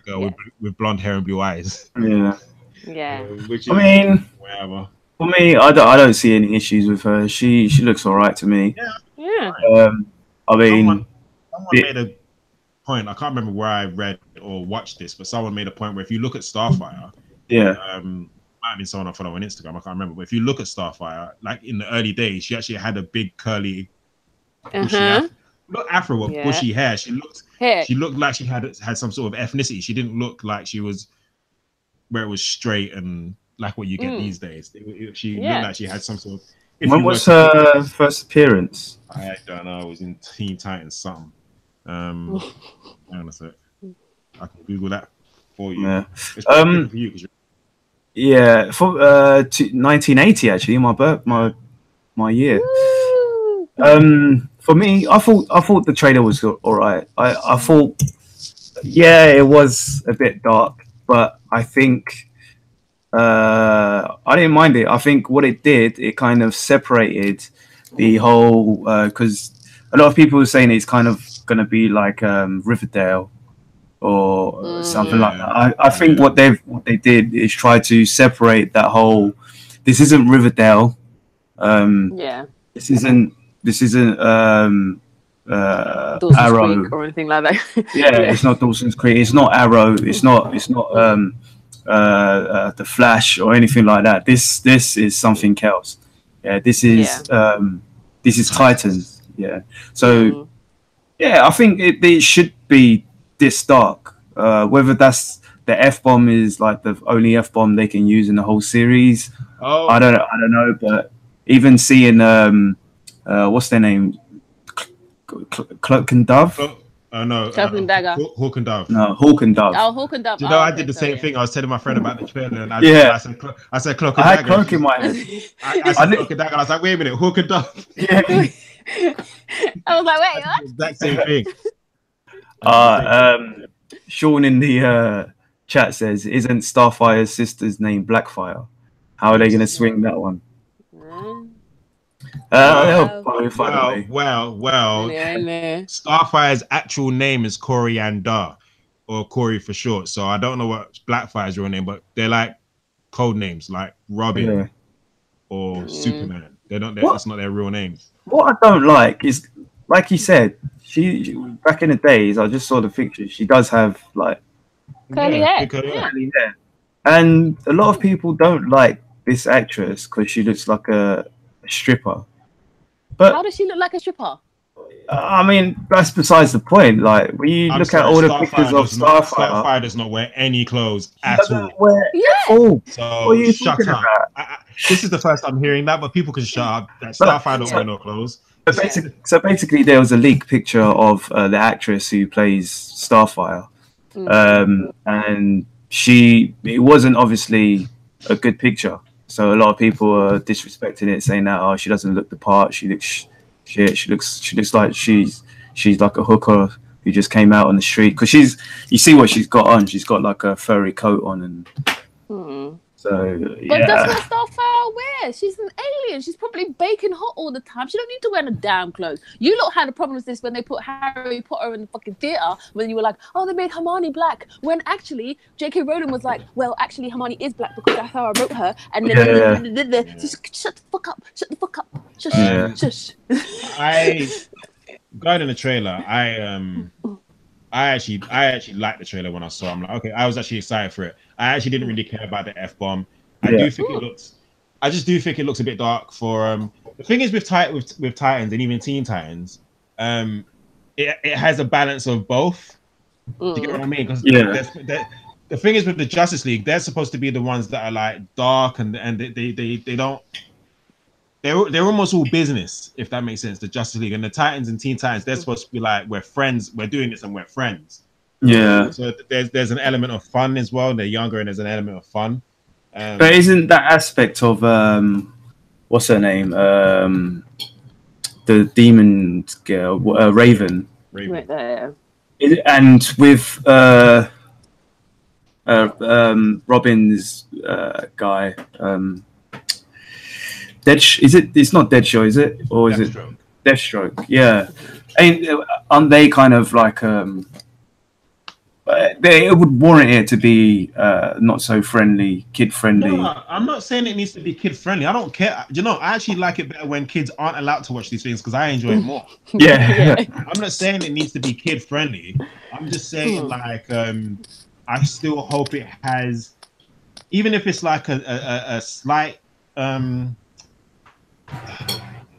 Speaker 3: girl with blonde hair and blue eyes.
Speaker 1: Yeah.
Speaker 3: Which is,
Speaker 2: I mean,
Speaker 3: whatever.
Speaker 2: For me, I don't see any issues with her. She looks all right to me.
Speaker 1: Yeah.
Speaker 2: I mean,
Speaker 3: someone made a point. I can't remember where I read or watched this, but someone made a point where if you look at Starfire, might have been someone I follow on Instagram. I can't remember, but if you look at Starfire, like in the early days, she actually had a big curly, bushy not afro, but bushy hair. She looked like she had some sort of ethnicity. She didn't look like she was where it was straight and like what you get these days. She looked like she had some sort of.
Speaker 2: When was her first appearance?
Speaker 3: I don't know. It was in Teen Titans something. Hang on a sec. I can Google that for you.
Speaker 2: Yeah.
Speaker 3: For you,
Speaker 2: yeah, for 1980 actually, my year. For me, I thought the trailer was all right. I thought, it was a bit dark, but I think I didn't mind it. I think what it did, it kind of separated the whole because a lot of people were saying it's kind of going to be like Riverdale or something like that. I think what they did is try to separate that whole. This isn't Riverdale. This isn't
Speaker 1: Dawson's
Speaker 2: Arrow
Speaker 1: Creek or anything like that.
Speaker 2: It's not Dawson's Creek. It's not Arrow. It's not the Flash or anything like that. This is something else. This is Titans. So I think it should be this dark. Whether that's the F-bomb is like the only F-bomb they can use in the whole series. I don't know, but even seeing what's their name, Cloak and Dove.
Speaker 3: No,
Speaker 1: Cloak and Dagger.
Speaker 3: Hawk and Dove.
Speaker 2: No, Hawk and Dove.
Speaker 1: Oh, Hawk and Dove.
Speaker 3: Do you know, I did the same thing. I was telling my friend about the trailer, and I said Cloak and Dagger.
Speaker 2: I had Cloak in my head.
Speaker 3: I said Cloak and Dagger. I was like, wait a minute, Hawk and Dove.
Speaker 1: I was like, wait, what?
Speaker 3: Exact same thing.
Speaker 2: Sean in the chat says, "Isn't Starfire's sister's name Blackfire? How are they going to swing that one?"
Speaker 3: Well. Starfire's actual name is Coriander, or Corey for short. So I don't know what Blackfire's real name, but they're like code names, like Robin or Superman. That's not their real names.
Speaker 2: What I don't like is, like you said, she back in the days, I just saw the pictures. She does have like
Speaker 1: curly hair.
Speaker 2: And a lot of people don't like this actress because she looks like a stripper. But
Speaker 1: how does she look like a stripper?
Speaker 2: I mean, that's besides the point. Like when you look at all the pictures of
Speaker 3: Starfire does not wear any clothes at
Speaker 2: all.
Speaker 3: So shut up. This is the first time hearing that, but people can shut up. Starfire don't wear no clothes.
Speaker 2: So basically, there was a leaked picture of the actress who plays Starfire, and it wasn't obviously a good picture. So a lot of people are disrespecting it, saying that she doesn't look the part. She looks shit. She looks like she's like a hooker who just came out on the street. Because you see what she's got on. She's got like a furry coat on, and
Speaker 1: But that's what Starfire wears. She's an alien. She's probably baking hot all the time. She don't need to wear no damn clothes. You lot had a problem with this when they put Harry Potter in the fucking theater, when you were like, oh, they made Hermione black. When actually, J.K. Rowling was like, well, actually, Hermione is black because that's how I wrote her. And then just shut the fuck up. Shut the fuck up. Shush.
Speaker 3: regarding the trailer, I actually liked the trailer when I saw it. I'm like, okay, I was actually excited for it. I actually didn't really care about the F-bomb. I just do think it looks a bit dark for the thing is with Titans and even Teen Titans, it has a balance of both. Do you get what I mean? Because the thing is with the Justice League, they're supposed to be the ones that are like dark and they don't. They're almost all business, if that makes sense. The Justice League and the Titans and Teen Titans, they're supposed to be like, we're friends, we're doing this and we're friends.
Speaker 2: Yeah.
Speaker 3: So there's an element of fun as well. They're younger and there's an element of fun.
Speaker 2: But isn't that aspect of what's her name? The demon girl, Raven.
Speaker 1: Right there.
Speaker 2: And with Robin's guy, it's not Deadshot, is it? Or is
Speaker 3: Deathstroke.
Speaker 2: It Deathstroke? Yeah. Aren't they kind of like it would warrant it to be not so friendly, kid friendly?
Speaker 3: No, I'm not saying it needs to be kid friendly. I don't care. You know, I actually like it better when kids aren't allowed to watch these things because I enjoy it more.
Speaker 2: Yeah.
Speaker 3: I'm not saying it needs to be kid friendly. I'm just saying like I still hope it has, even if it's like a slight I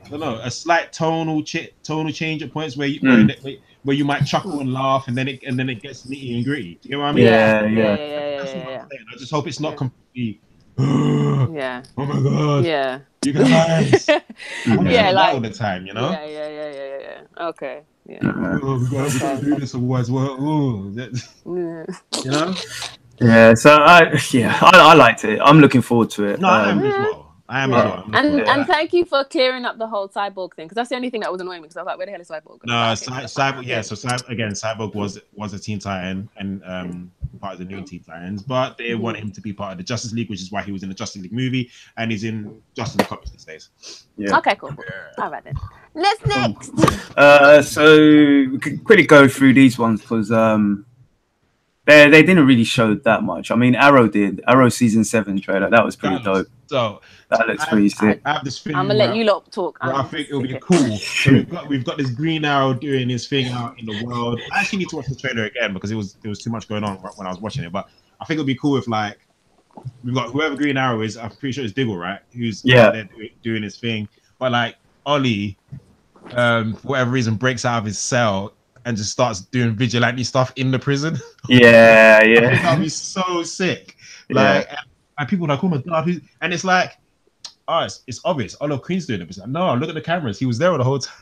Speaker 3: don't know, a slight tonal change at points where you might chuckle and laugh, and then it gets nitty and gritty. You know what I mean?
Speaker 1: Yeah.
Speaker 3: I just hope it's not completely.
Speaker 1: Yeah.
Speaker 3: Oh my god.
Speaker 1: Yeah.
Speaker 3: You guys.
Speaker 1: Yeah, like
Speaker 3: all the time, you know.
Speaker 1: Yeah. Okay. Yeah.
Speaker 3: Oh, we gotta do this otherwise. Well, you know.
Speaker 2: Yeah. So I liked it. I'm looking forward to it.
Speaker 3: No, I am as well.
Speaker 1: And thank you for clearing up the whole Cyborg thing, because that's the only thing that was annoying me, because I was like, where the hell is Cyborg?
Speaker 3: No, Cyborg. Yeah, so Cyborg was a Teen Titan and part of the new Teen Titans, but they want him to be part of the Justice League, which is why he was in the Justice League movie, and he's in Justice League comics these days.
Speaker 1: Yeah. Okay, cool. All right then. Next.
Speaker 2: So we could quickly go through these ones because they didn't really show that much. I mean, Arrow did. Arrow season 7 trailer, that was pretty dope.
Speaker 3: So
Speaker 2: that looks pretty sick.
Speaker 3: I have this feeling.
Speaker 1: I'm gonna let you lot talk.
Speaker 3: I think it'll be cool. So we've got this Green Arrow doing his thing out in the world. I actually need to watch the trailer again because there was too much going on when I was watching it. But I think it'll be cool if like we've got whoever Green Arrow is. I'm pretty sure it's Diggle, right? Who's there doing his thing. But like Ollie, for whatever reason, breaks out of his cell and just starts doing vigilante stuff in the prison.
Speaker 2: Yeah.
Speaker 3: I think that'd be so sick. Like. Yeah. And people are like, oh my god, and it's like, oh, it's obvious. Oh, look, Queen's doing it. But it's like, no, look at the cameras. He was there the whole time.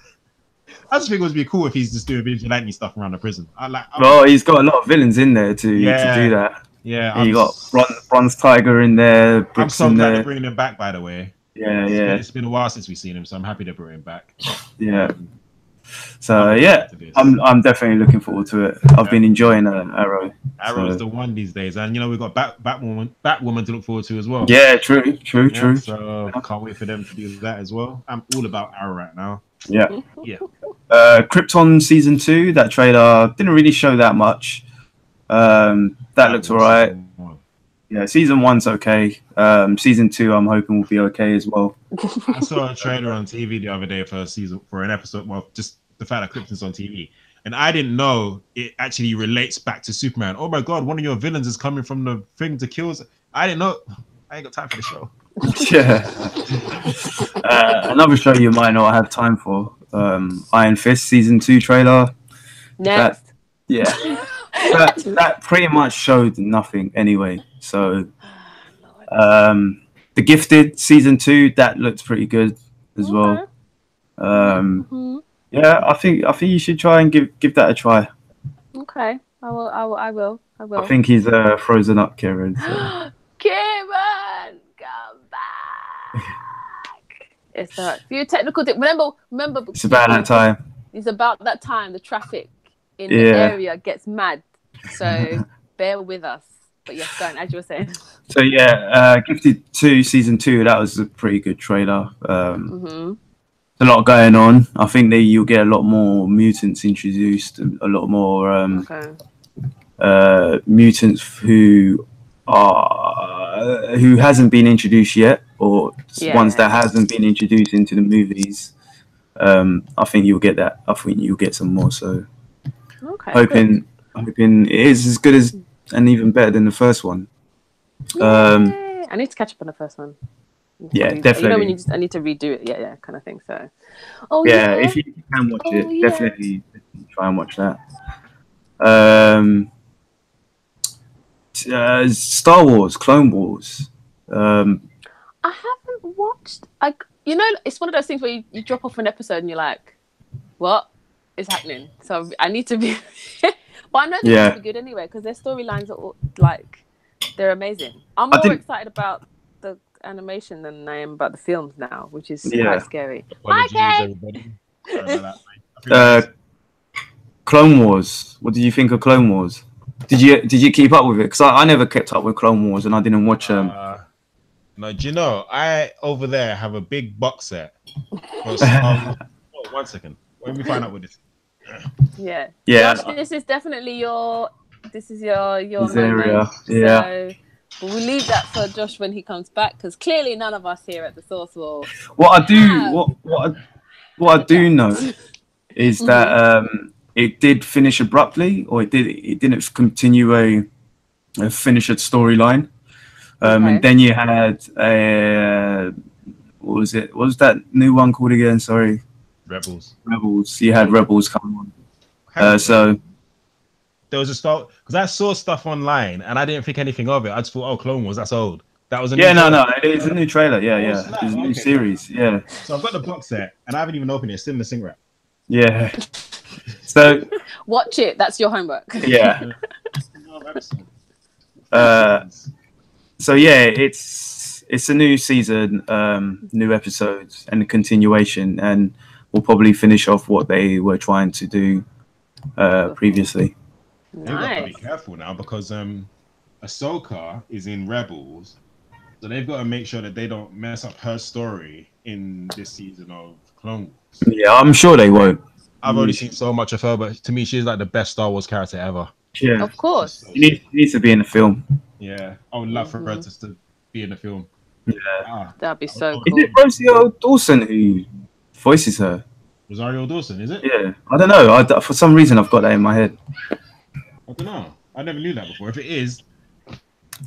Speaker 3: I just think it would be cool if he's just doing vigilante stuff around the prison.
Speaker 2: He's got a lot of villains in there to do that.
Speaker 3: Yeah,
Speaker 2: you got Bronze Tiger in there. Brooks
Speaker 3: I'm so glad they're bringing him back. By the way,
Speaker 2: it's
Speaker 3: been a while since we've seen him, so I'm happy to bring him back.
Speaker 2: Yeah. So I'm definitely looking forward to it. I've been enjoying Arrow.
Speaker 3: Arrow is the one these days, and we've got Batwoman to look forward to as well.
Speaker 2: Yeah, true.
Speaker 3: So I can't wait for them to do that as well. I'm all about Arrow right now.
Speaker 2: Yeah. Krypton season 2. That trailer didn't really show that much. That looks alright. Yeah, season 1's okay. Season 2, I'm hoping will be okay as well.
Speaker 3: I saw a trailer on TV the other day for an episode. Well, just the fact that Krypton's on TV, and I didn't know it actually relates back to Superman. Oh my god, one of your villains is coming from the thing to kill us. I didn't know. I ain't got time for the show.
Speaker 2: Yeah. Another show you might not have time for. Iron Fist season 2 trailer.
Speaker 1: Next.
Speaker 2: That pretty much showed nothing anyway. So, The Gifted season 2, that looks pretty good as well. Yeah, I think you should try and give that a try.
Speaker 1: Okay, I will.
Speaker 2: I think he's frozen up, Kieran. So.
Speaker 1: Kieran, come back. It's a few technical things. Remember.
Speaker 2: It's about that time.
Speaker 1: It's about that time. The traffic in the area gets mad. So bear with us. But yes, go on, as you were saying.
Speaker 2: So Gifted 2 season 2, that was a pretty good trailer. A lot going on. I think you'll get a lot more mutants introduced, a lot more mutants who hasn't been introduced yet, or ones that hasn't been introduced into the movies. I think you'll get that. I think you'll get some more. So
Speaker 1: hoping
Speaker 2: it is as good as and even better than the first one.
Speaker 1: I need to catch up on the first one.
Speaker 2: Yeah, definitely.
Speaker 1: You know when I need to redo it. Yeah, kind of thing. So,
Speaker 2: if you can watch it, definitely try and watch that. Star Wars, Clone Wars.
Speaker 1: I haven't watched. It's one of those things where you drop off an episode and you're like, "What is happening?" So I need to be. But I know they're going to be good anyway because their storylines are all, like, they're amazing. I'm more excited about the animation than I am about the films now, which is quite scary.
Speaker 3: Apologies, everybody.
Speaker 2: Clone Wars. What did you think of Clone Wars? Did you keep up with it? Because I never kept up with Clone Wars and I didn't watch them.
Speaker 3: No, do you know, I over there have a big box set. One second. Let me find out what this is.
Speaker 1: Yeah.
Speaker 2: Josh,
Speaker 1: this is definitely your
Speaker 2: area.
Speaker 1: So we'll leave that for Josh when he comes back, because clearly none of us here at the Source Wall.
Speaker 2: What I do know is that it did finish abruptly, or it didn't continue a finished storyline. And then you had what was it? What was that new one called again? Sorry.
Speaker 3: Rebels.
Speaker 2: You had Rebels come on. So
Speaker 3: there was a start because I saw stuff online and I didn't think anything of it. I just thought, oh, Clone Wars, that's old. That was a
Speaker 2: no, it's a new trailer. Yeah. It's a new series. Yeah.
Speaker 3: So I've got the box set and I haven't even opened it. It's still in the sink wrap.
Speaker 2: Yeah. So
Speaker 1: watch it. That's your homework.
Speaker 2: Yeah. So yeah, it's a new season, new episodes, and a continuation, and we'll probably finish off what they were trying to do previously.
Speaker 3: Nice. They've got to be careful now because Ahsoka is in Rebels, so they've got to make sure that they don't mess up her story in this season of Clone Wars.
Speaker 2: Yeah, I'm sure they won't.
Speaker 3: I've already seen so much of her, but to me, she's like the best Star Wars character ever.
Speaker 2: Yeah,
Speaker 1: of course.
Speaker 2: She needs to be in the film.
Speaker 3: Yeah, I would love for her to be in the film.
Speaker 2: Yeah,
Speaker 1: that'd be so
Speaker 2: cool. Is it Rosario Dawson who voices her?
Speaker 3: Rosario Dawson, is it?
Speaker 2: Yeah, I don't know. For some reason, I've got that in my head.
Speaker 3: I don't know. I never knew that before. If it is,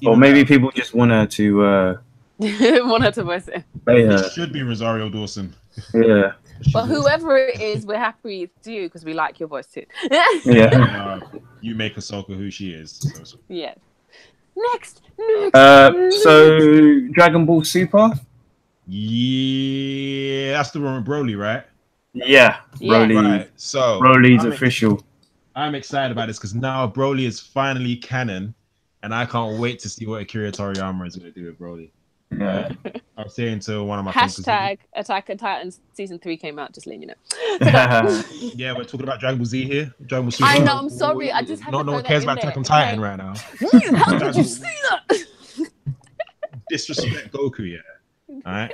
Speaker 2: or maybe people just want her to
Speaker 1: want her to voice it.
Speaker 3: It should be Rosario Dawson.
Speaker 2: Yeah.
Speaker 1: But whoever it is, we're happy with you because we like your voice too.
Speaker 2: Yeah.
Speaker 3: You make Ahsoka who she is. So.
Speaker 1: Yeah. Next.
Speaker 2: So Dragon Ball Super.
Speaker 3: Yeah, that's the one with Broly, right?
Speaker 2: Yeah. Broly.
Speaker 3: Right. So
Speaker 2: Broly's official.
Speaker 3: I'm excited about this because now Broly is finally canon, and I can't wait to see what Akira Toriyama is going to do with Broly.
Speaker 2: Yeah.
Speaker 3: I was saying to one of my
Speaker 1: friends. Attack on Titan season 3 came out, just letting you know.
Speaker 3: Yeah, we're talking about Dragon Ball Z here. Dragon Ball Super.
Speaker 1: I know, I'm sorry. I just had to
Speaker 3: no one cares about Attack on Titan right now.
Speaker 1: How did you see that?
Speaker 3: Disrespect Goku, yeah. Alright.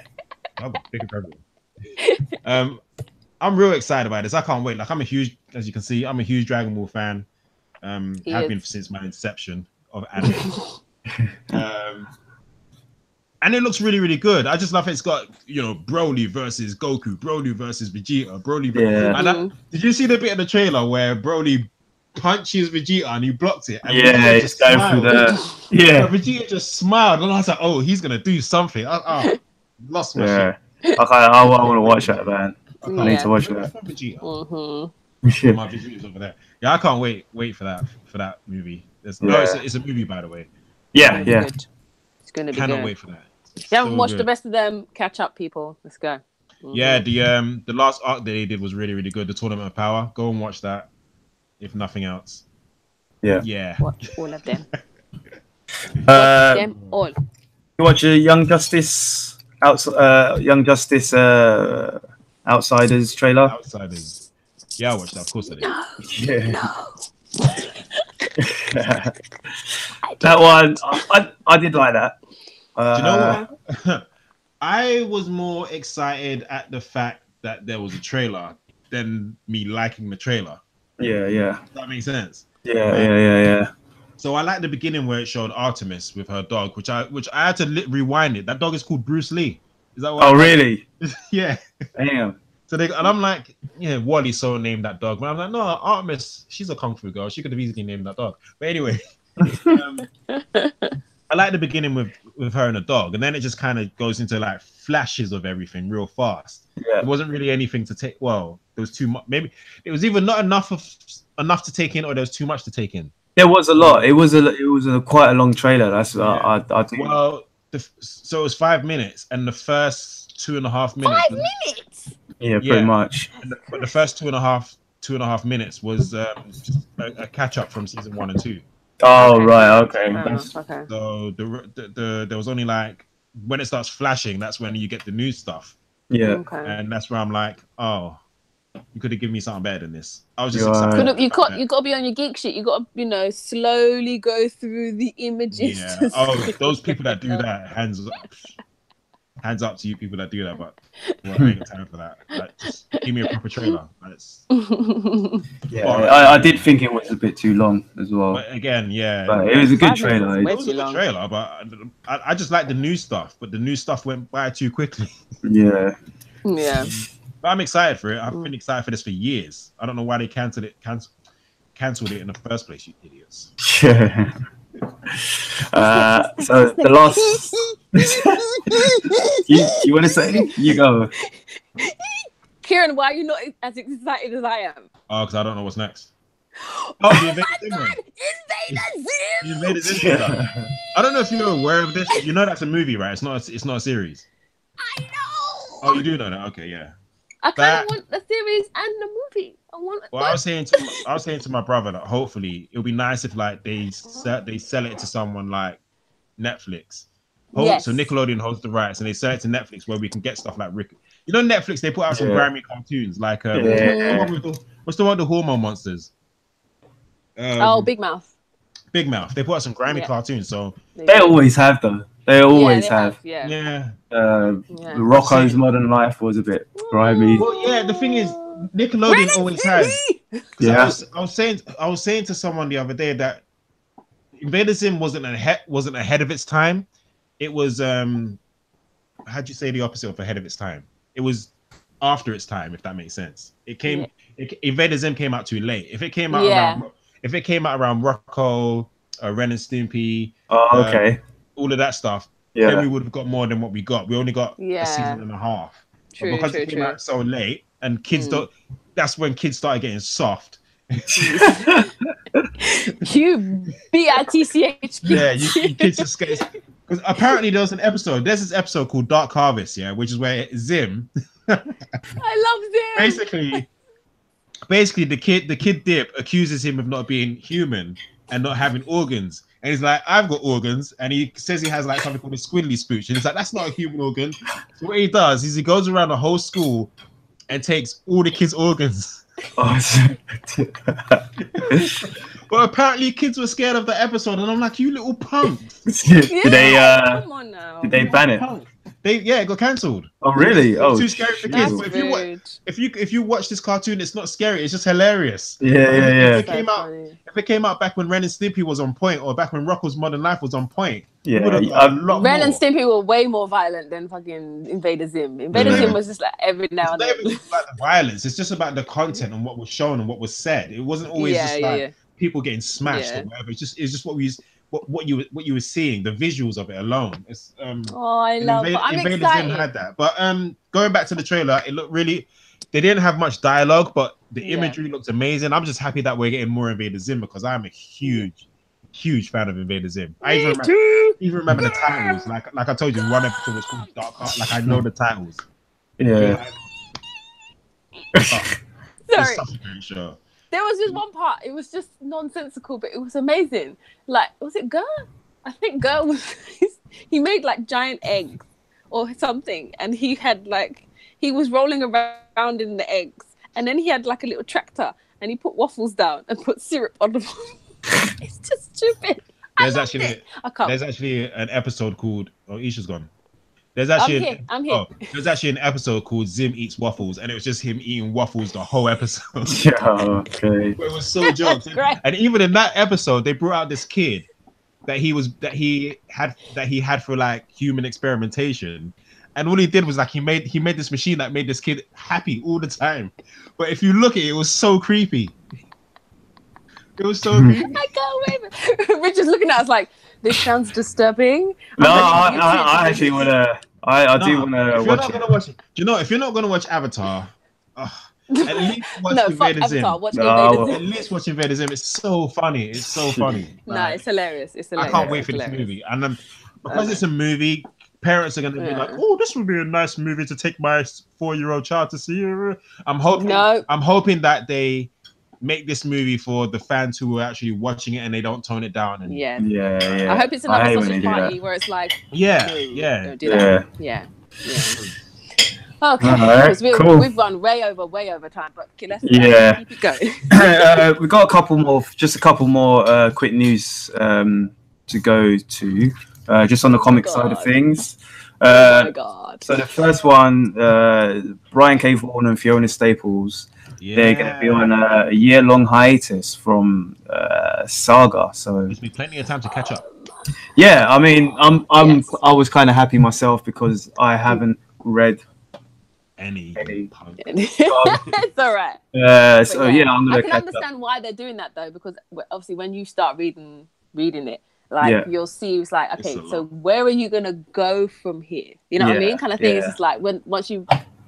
Speaker 3: I'm real excited about this. I can't wait. Like, as you can see, I'm a huge Dragon Ball fan. Have been since my inception of anime. And it looks really, really good. I just love it's got, Broly versus Goku, Broly versus Vegeta, Broly.
Speaker 2: Yeah.
Speaker 3: Did you see the bit of the trailer where Broly punches Vegeta and he blocks it? And
Speaker 2: Vegeta just going through the. Yeah.
Speaker 3: Vegeta just smiled, and I was like, "Oh, he's gonna do something." Lost my shit.
Speaker 2: I want to watch that, man. I need to watch that.
Speaker 3: Vegeta.
Speaker 2: Mm-hmm.
Speaker 3: My Vegeta's over there. Yeah, I can't wait for that movie. It's a movie, by the way.
Speaker 2: Yeah.
Speaker 1: It's gonna be
Speaker 3: Cannot
Speaker 1: good.
Speaker 3: wait for that.
Speaker 1: If you haven't watched the best of them, catch up, people. Let's go. Mm-hmm.
Speaker 3: Yeah, the last arc that they did was really, really good. The Tournament of Power. Go and watch that, if nothing else.
Speaker 2: Yeah.
Speaker 1: Watch all of them. Watch them all.
Speaker 2: You watch a Young Justice Outsiders trailer?
Speaker 3: Outsiders. Yeah, I watched that. Of course I did.
Speaker 1: No.
Speaker 2: That one, I did like that.
Speaker 3: Do you know what? I was more excited at the fact that there was a trailer than me liking the trailer.
Speaker 2: Yeah.
Speaker 3: Does that make sense?
Speaker 2: Yeah.
Speaker 3: So I like the beginning where it showed Artemis with her dog, which I had to rewind it. That dog is called Bruce Lee. Is that what?
Speaker 2: Oh, really?
Speaker 3: Yeah.
Speaker 2: Damn.
Speaker 3: So and I'm like, yeah, Wally so named that dog, but I'm like, no, Artemis, she's a kung fu girl. She could have easily named that dog. But anyway, I like the beginning with her and the dog, and then it just kind of goes into like flashes of everything real fast.
Speaker 2: Yeah.
Speaker 3: There wasn't really anything to take. Well, there was too much. Maybe it was either not enough to take in, or there was too much to take in.
Speaker 2: There was a lot. It was quite a long trailer. That's I think.
Speaker 3: Well, so it was 5 minutes, and the first 2.5 minutes.
Speaker 1: 5 minutes.
Speaker 2: Yeah, pretty much.
Speaker 3: But the first 2.5 minutes was just a catch up from season 1 and 2.
Speaker 2: Oh, right, okay.
Speaker 1: Okay.
Speaker 3: So there was only like when it starts flashing, that's when you get the new stuff.
Speaker 2: Yeah.
Speaker 1: Okay.
Speaker 3: And that's where I'm like, oh, you could have given me something better than this. I was just excited.
Speaker 1: You got to be on your geek shit. You got to, slowly go through the images.
Speaker 3: Yeah. Oh, those people that do that, hands up to you people that do that, but I ain't got time for that. Like, just give me a proper trailer.
Speaker 2: Yeah, I did think it was a bit too long as well.
Speaker 3: But again, yeah,
Speaker 2: but it was a good trailer.
Speaker 3: It was a good trailer, but I just like the new stuff. But the new stuff went by too quickly.
Speaker 1: Yeah.
Speaker 3: But I'm excited for it. I've been excited for this for years. I don't know why they cancelled it in the first place, you idiots.
Speaker 2: Yeah. So the last you want to say? You go.
Speaker 1: Kieran, why are you not as excited as I am?
Speaker 3: Oh, because I don't know what's next.
Speaker 1: Oh my god!
Speaker 3: Invader Zim. I don't know if you're aware of this. You know that's a movie, right? It's not a series.
Speaker 1: I know.
Speaker 3: Oh, you do know that? Okay, yeah.
Speaker 1: I kind of want the series and the movie.
Speaker 3: I was saying to my brother that hopefully it'll be nice if like they sell it to someone like Netflix.
Speaker 1: Yes.
Speaker 3: So Nickelodeon holds the rights, and they sell it to Netflix where we can get stuff like Rick. You know, Netflix, they put out some grimy cartoons like what's the one with the hormone monsters?
Speaker 1: Big Mouth.
Speaker 3: Big Mouth. They put out some grimy cartoons, so
Speaker 2: they always have though. They always have.
Speaker 1: Yeah.
Speaker 2: Rocco's Modern Life was a bit grimy.
Speaker 3: Well, yeah. The thing is, Nickelodeon always has. Yeah. I was saying to someone the other day that Invader Zim wasn't ahead of its time. It was how'd you say the opposite of ahead of its time? It was after its time, if that makes sense. Invader Zim came out too late. If it came out around Rocco, Ren and Stimpy, all of that stuff, then we would have got more than what we got. We only got a season and a half. But because it came out so late, and kids don't. That's when kids started getting soft.
Speaker 1: You BITCH.
Speaker 3: Yeah, you kids are scared. Because apparently there's this episode called Dark Harvest, which is where Zim.
Speaker 1: I love Zim.
Speaker 3: Basically, the kid Dip accuses him of not being human and not having organs. And he's like, I've got organs. And he says he has like something called a squiddly spooch. And he's like, that's not a human organ. So what he does is he goes around the whole school and takes all the kids' organs. But apparently kids were scared of the episode. And I'm like, you little punks.
Speaker 2: Did they ban it?
Speaker 3: It got cancelled.
Speaker 2: Oh really? Oh,
Speaker 3: too scary for kids. But if you watch this cartoon, it's not scary. It's just hilarious.
Speaker 2: Yeah.
Speaker 3: If it came out back when Ren and Stimpy was on point, or back when Rocco's Modern Life was on point,
Speaker 1: Ren and Stimpy were way more violent than fucking Invader Zim. Invader Zim was just like every now and then.
Speaker 3: It's not about the violence. It's just about the content and what was shown and what was said. It wasn't always people getting smashed or whatever. It's just what you were seeing, the visuals of it alone. It's
Speaker 1: I love it. I'm
Speaker 3: Invader
Speaker 1: excited.
Speaker 3: Zim had that. But going back to the trailer, it looked really. They didn't have much dialogue, but the imagery looked amazing. I'm just happy that we're getting more Invader Zim because I'm a huge fan of Invader Zim. I even remember the titles. Like I told you, one episode was called Dark Heart. Like I know the titles.
Speaker 2: Yeah.
Speaker 1: Sorry. There was just one part. It was just nonsensical, but it was amazing. Like, was it Girl? I think Girl was. He made like giant eggs or something, and he was rolling around in the eggs, and then he had like a little tractor, and he put waffles down and put syrup on them. It's just stupid.
Speaker 3: There's actually an episode called. Oh, Isha's gone. There's actually
Speaker 1: I'm here.
Speaker 3: There's actually an episode called Zim Eats Waffles, and it was just him eating waffles the whole episode.
Speaker 2: Okay.
Speaker 3: It was so jokes. And even in that episode, they brought out this kid that he had for like human experimentation, and all he did was like he made this machine that made this kid happy all the time. But if you look at it, it was so creepy. It was so creepy.
Speaker 1: I can't wait. Richard's looking at us like, this sounds disturbing.
Speaker 2: No, I actually want to. I do want to watch it.
Speaker 3: Do you know, if you're not going to watch Avatar, at least watch Invader Zim. At least watch Invader Zim. It's so funny. It's so funny.
Speaker 1: No, it's hilarious. It's hilarious.
Speaker 3: I can't wait for this movie. And then because it's a movie, parents are going to be like, "Oh, this would be a nice movie to take my 4-year-old child to see." I'm hoping that they make this movie for the fans who are actually watching it and they don't tone it down. And
Speaker 2: yeah.
Speaker 1: I hope it's another sausage party where it's like, don't do that. Yeah. Okay, because we've run way over time, but let's keep it going.
Speaker 2: We've got a couple more quick news to go to, just on the comic side of things.
Speaker 1: Oh my God.
Speaker 2: So the first one, Brian K. Vaughan and Fiona Staples, they're going to be on a year-long hiatus from Saga. So
Speaker 3: there's been plenty of time to catch up.
Speaker 2: Yeah, I mean, I was kind of happy myself because I haven't read any.
Speaker 1: It's all right.
Speaker 2: I
Speaker 1: can understand why they're doing that though, because obviously when you start reading it, like you'll see it's like, okay, so where are you gonna go from here? You know what I mean? Kind of thing. It's just like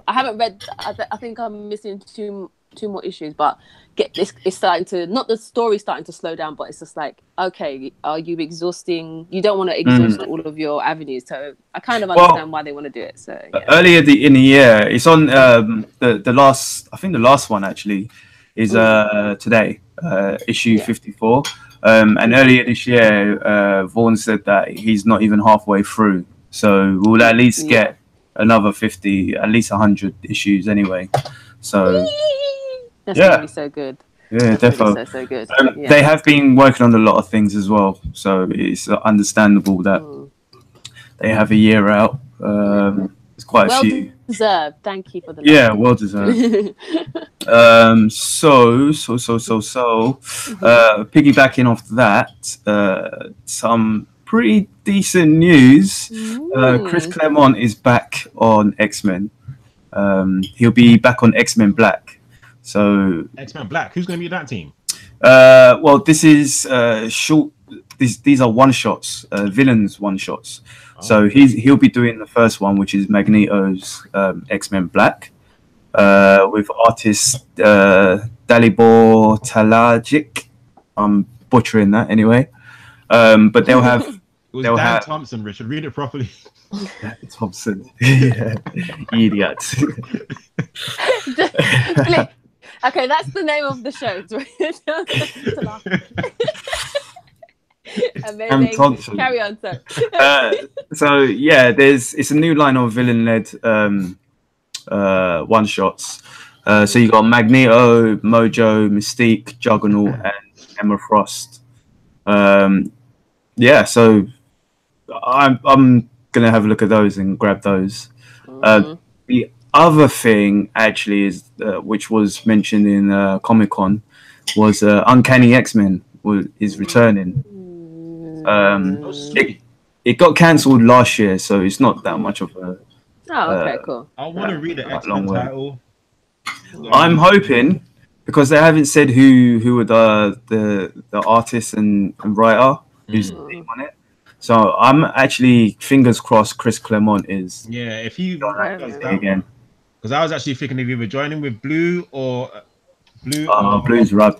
Speaker 1: I haven't read. I think I'm missing two more issues, but it's starting to, not the story starting to slow down, but it's just like, okay, are you exhausting? You don't want to exhaust all of your avenues, so I kind of understand why they want to do it. So
Speaker 2: earlier in the year, it's on the last. I think the last one actually is today, issue 54. And earlier this year, Vaughan said that he's not even halfway through, so we'll at least get another 50, at least 100 issues anyway. So
Speaker 1: that's gonna be so good.
Speaker 2: Yeah, definitely.
Speaker 1: So good.
Speaker 2: They have been working on a lot of things as well, so it's understandable that they have a year out. It's quite a few.
Speaker 1: Well deserved. Thank you for the.
Speaker 2: Yeah, well deserved. Piggybacking off that, some pretty decent news. Chris Claremont is back on X-Men. He'll be back on X-Men Black. So
Speaker 3: X-Men Black. Who's going to be that team?
Speaker 2: Well, this is short. These are one shots, villains one shots. Oh. So he'll be doing the first one, which is Magneto's X-Men Black, with artist Dalibor Talajic. I'm butchering that anyway. But they'll have.
Speaker 3: It was Dan Thompson, Richard. Read it properly.
Speaker 2: Dan Thompson. Idiot.
Speaker 1: Okay, that's the name of the show. Amazing. Carry on, sir.
Speaker 2: So yeah, it's a new line of villain-led one shots. So you got Magneto, Mojo, Mystique, Juggernaut, and Emma Frost. Yeah, so I'm gonna have a look at those and grab those. The other thing actually is, which was mentioned in Comic-Con, was Uncanny X-Men is returning. It got cancelled last year, so it's not that much of a.
Speaker 1: Oh, okay, cool.
Speaker 3: I want to read the X-Men title.
Speaker 2: I'm hoping, because they haven't said who are the artist and writer who's the name on it. So I'm actually fingers crossed Chris Claremont is.
Speaker 3: Yeah, if he does that again. Because I was actually thinking of either joining with Blue or
Speaker 2: Blue's right.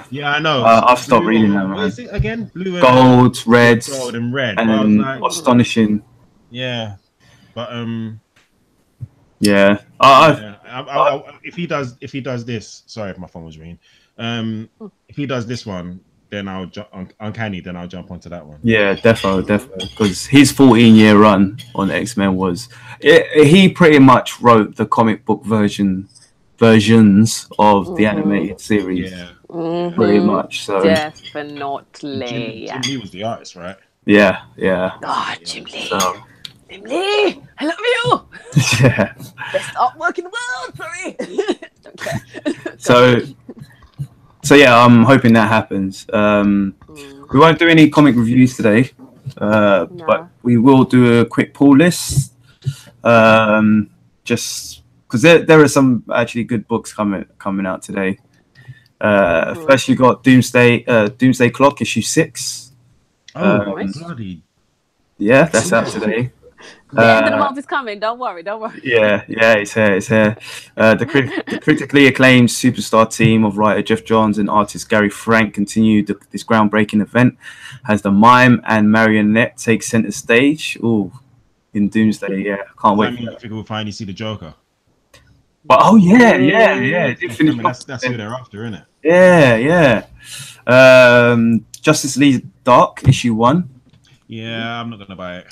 Speaker 3: Yeah, I know.
Speaker 2: I've stopped reading that.
Speaker 3: What is it again? Blue and
Speaker 2: gold, red,
Speaker 3: gold and red,
Speaker 2: and Astonishing.
Speaker 3: Yeah, but
Speaker 2: yeah.
Speaker 3: If he does this, sorry if my phone was ringing. If he does this one, then I'll Uncanny. Then I'll jump onto that one.
Speaker 2: Yeah, definitely, because his 14-year run on X-Men was he pretty much wrote the comic book versions of the animated series. Yeah, pretty much. So
Speaker 1: definitely.
Speaker 3: Jim Lee was the artist, right?
Speaker 2: Yeah.
Speaker 1: Oh, Jim Lee. Jim Lee, I love you.
Speaker 2: Yeah.
Speaker 1: Best artwork in the world. Sorry.
Speaker 2: So yeah, I'm hoping that happens. We won't do any comic reviews today, but we will do a quick pull list. Just because there are some actually good books coming out today. First you got Doomsday Clock issue 6.
Speaker 3: Bloody.
Speaker 2: Yeah, that's out today.
Speaker 1: The end of the month is coming. Don't worry.
Speaker 2: Yeah, it's here. The critically acclaimed superstar team of writer Jeff Johns and artist Gary Frank continue this groundbreaking event as the mime and marionette take center stage. Ooh, in Doomsday, yeah, can't wait.
Speaker 3: I think we'll finally see the Joker.
Speaker 2: But definitely.
Speaker 3: That's who they're after, isn't it?
Speaker 2: Yeah. Justice League Dark issue 1.
Speaker 3: Yeah, I'm not gonna buy it.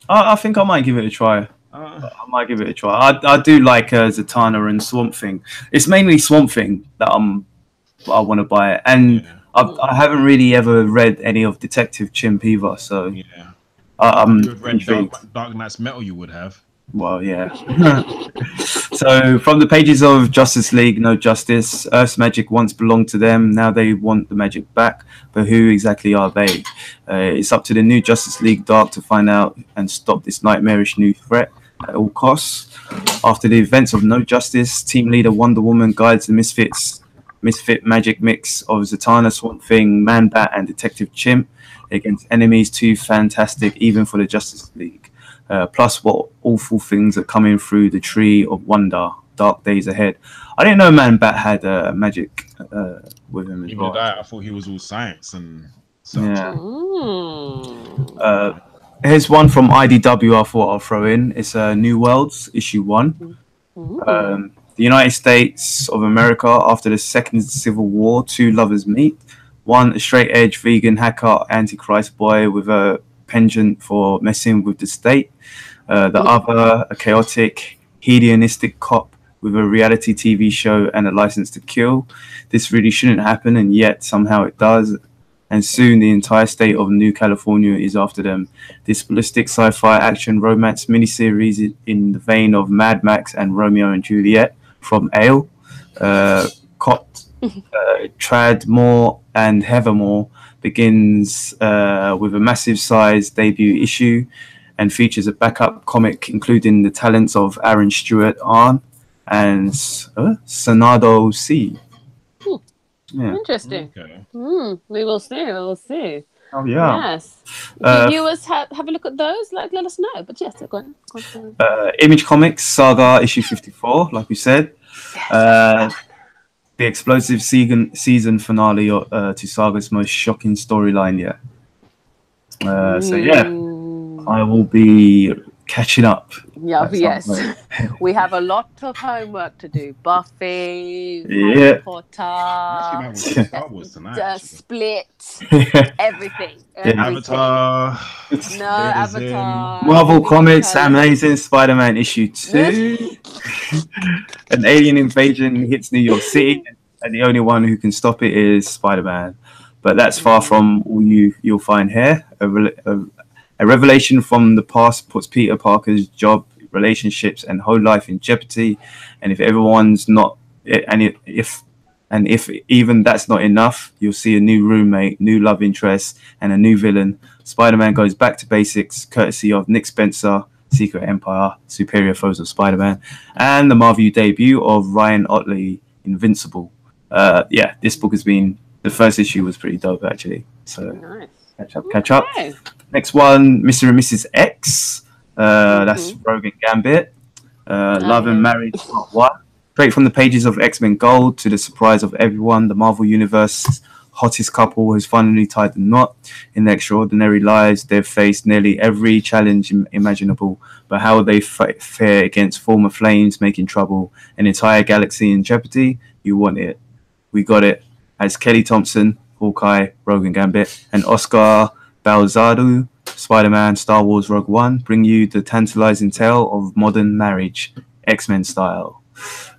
Speaker 2: I think I might give it a try. I do like Zatanna and Swamp Thing. It's mainly Swamp Thing that I want to buy it, and I haven't really ever read any of Detective Chimp either. So I'm
Speaker 3: read Dark Knight's Metal. You would have.
Speaker 2: Well, yeah. So from the pages of Justice League No Justice, Earth's magic once belonged to them. Now they want the magic back. But who exactly are they? It's up to the new Justice League Dark to find out and stop this nightmarish new threat at all costs. After the events of No Justice, team leader Wonder Woman guides the misfit magic mix of Zatanna, Swamp Thing, Man-Bat, and Detective Chimp against enemies too fantastic even for the Justice League. Plus what awful things are coming through the tree of wonder. Dark days ahead. I didn't know Man-Bat had magic with him as well.
Speaker 3: I thought he was all science and such.
Speaker 2: Yeah. Here's one from IDW I thought I'll throw in. It's New Worlds, issue 1. The United States of America, after the Second Civil War, two lovers meet. One, a straight-edge vegan hacker antichrist boy with a penchant for messing with the state. The other, a chaotic, hedonistic cop with a reality TV show and a license to kill. This really shouldn't happen, and yet somehow it does. And soon the entire state of New California is after them. This ballistic sci-fi action romance miniseries in the vein of Mad Max and Romeo and Juliet from Ale, Cot, Tradmore, and Heathermore begins with a massive size debut issue and features a backup comic including the talents of Aaron Stewart Arn and Sonado C.
Speaker 1: Yeah. Interesting. Okay. We will see.
Speaker 2: Oh yeah.
Speaker 1: Yes. Viewers have a look at those. Let us know. But yes, go on.
Speaker 2: Image Comics Saga issue 54, like we said. Yes. The explosive season finale to Saga's most shocking storyline yet. So yeah, I will be catching up.
Speaker 1: Yeah, yes. We have a lot of homework to do. Buffy,
Speaker 2: Harry
Speaker 1: Potter, Split, everything.
Speaker 3: Avatar.
Speaker 1: No, Avatar.
Speaker 2: Marvel Comics, Amazing Spider-Man issue 2. An alien invasion hits New York City, and the only one who can stop it is Spider-Man. But that's far from all you'll find here. A revelation from the past puts Peter Parker's job, relationships, and whole life in jeopardy. And if everyone's not, if even that's not enough, you'll see a new roommate, new love interest, and a new villain. Spider-Man goes back to basics, courtesy of Nick Spencer, Secret Empire, Superior Foes of Spider-Man, and the Marvel debut of Ryan Otley, Invincible. This book has been, the first issue was pretty dope actually. So nice. Catch up. Next one, Mr. and Mrs. X. That's Rogan Gambit. Love and Marriage Part 1. Straight from the pages of X-Men Gold, to the surprise of everyone, the Marvel Universe's hottest couple has finally tied the knot. In their extraordinary lives, they've faced nearly every challenge imaginable. But how will they fare against former flames making trouble? An entire galaxy in jeopardy? You want it. We got it. As Kelly Thompson, Hawkeye, Rogan Gambit, and Oscar Balzado, Spider-Man, Star Wars Rogue One, bring you the tantalizing tale of modern marriage, X-Men style.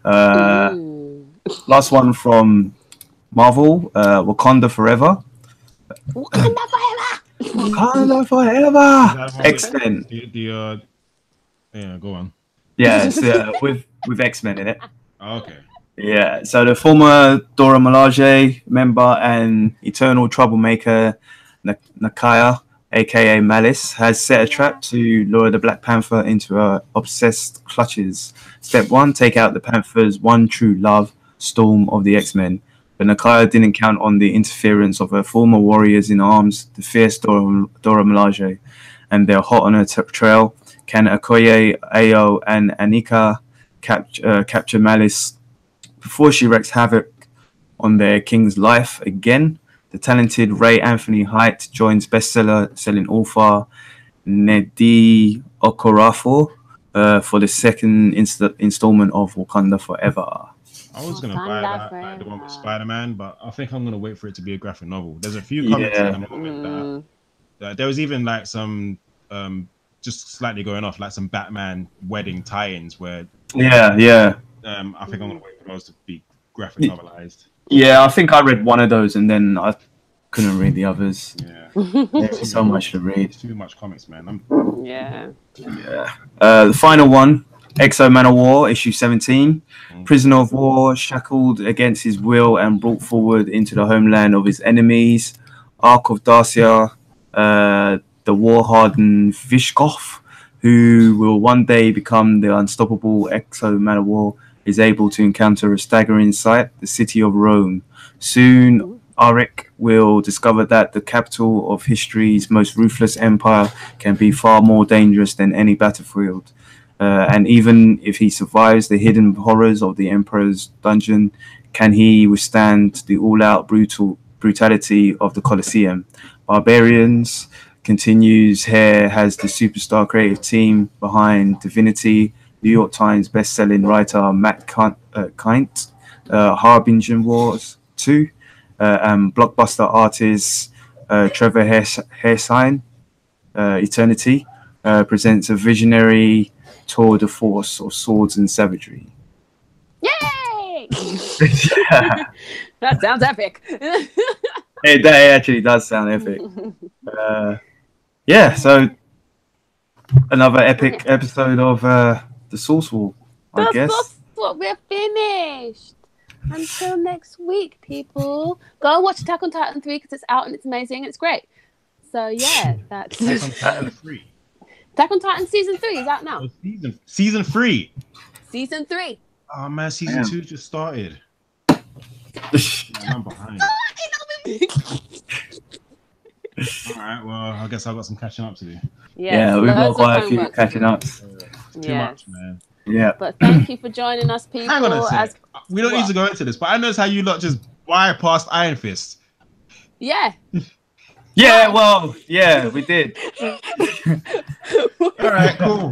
Speaker 2: Last one from Marvel, Wakanda Forever. Wakanda Forever! X-Men.
Speaker 3: Yeah, go on.
Speaker 2: Yeah, it's, with X-Men in it.
Speaker 3: Okay.
Speaker 2: Yeah, so the former Dora Milaje member and eternal troublemaker Nakaya, aka Malice, has set a trap to lure the Black Panther into her obsessed clutches. Step 1, take out the Panther's one true love, Storm of the X-Men. But Nakia didn't count on the interference of her former warriors in arms, the fierce Dora Milaje, and they're hot on her trail. Can Okoye, Ayo, and Anika capture Malice before she wreaks havoc on their king's life again? The talented Ray Anthony Height joins bestseller-selling author Nnedi Okorafor for the second installment of Wakanda Forever.
Speaker 3: I was going to buy that, like the one with Spider-Man, but I think I'm going to wait for it to be a graphic novel. There's a few comments at the moment that there was even like some, just slightly going off, like some Batman wedding tie-ins where... I think I'm going to wait for those to be graphic novelized.
Speaker 2: Yeah, I think I read one of those and then I couldn't read the others. Yeah. There's so much to read.
Speaker 3: Too much comics, man.
Speaker 2: The final one, Exo Man of War, issue 17. Prisoner of war, shackled against his will and brought forward into the homeland of his enemies. Ark of Dacia, the war-hardened Vishkov, who will one day become the unstoppable Exo Man of War, is able to encounter a staggering sight, the city of Rome. Soon, Arik will discover that the capital of history's most ruthless empire can be far more dangerous than any battlefield. And even if he survives the hidden horrors of the Emperor's dungeon, can he withstand the all-out brutality of the Colosseum? Barbarians continues here has the superstar creative team behind Divinity, New York Times best-selling writer Matt Kint, Harbinger Wars 2, and blockbuster artist Trevor Hairsine, Eternity, presents a visionary tour de force of swords and savagery.
Speaker 1: Yay! That sounds epic.
Speaker 2: That actually does sound epic. So another epic episode of The Source Wall, I guess.
Speaker 1: That's what we're finished. Until next week, people. Go and watch Attack on Titan 3 because it's out and it's amazing and it's great. So yeah, that's
Speaker 3: Attack on Titan 3.
Speaker 1: Attack on Titan season 3 is out now.
Speaker 3: Season 3.
Speaker 1: Season 3.
Speaker 3: Oh man, season 2 just started. I'm behind. Alright, well, I guess I've got some catching up to do.
Speaker 2: Yeah, we've got quite a few catching up.
Speaker 3: Too much, man.
Speaker 2: Yeah.
Speaker 1: But thank you for joining us, people.
Speaker 3: Hang on a sec. We don't need to go into this, but I noticed how you lot just bypassed Iron Fist.
Speaker 1: Yeah.
Speaker 2: Yeah, well, yeah, we did.
Speaker 3: Alright, cool.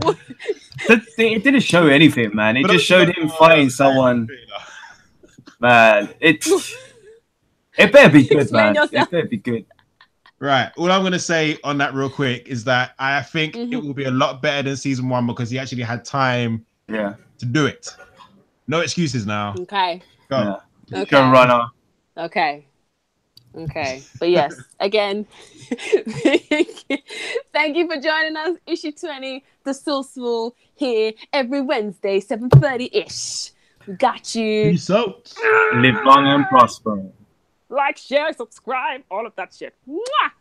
Speaker 2: It didn't show anything, man. It just showed him fighting someone. Man, it better be good, man. It better be good.
Speaker 3: Right. All I'm going to say on that real quick is that I think it will be a lot better than season 1 because he actually had time to do it. No excuses now.
Speaker 1: Okay.
Speaker 3: Go.
Speaker 2: Yeah. Okay. Go runner.
Speaker 1: Okay. But yes, again, thank you for joining us. Issue 20, The Source Wall, here every Wednesday, 7:30-ish. We got you.
Speaker 3: Peace out.
Speaker 2: Live long and prosper.
Speaker 1: Like, share, subscribe, all of that shit. Mwah!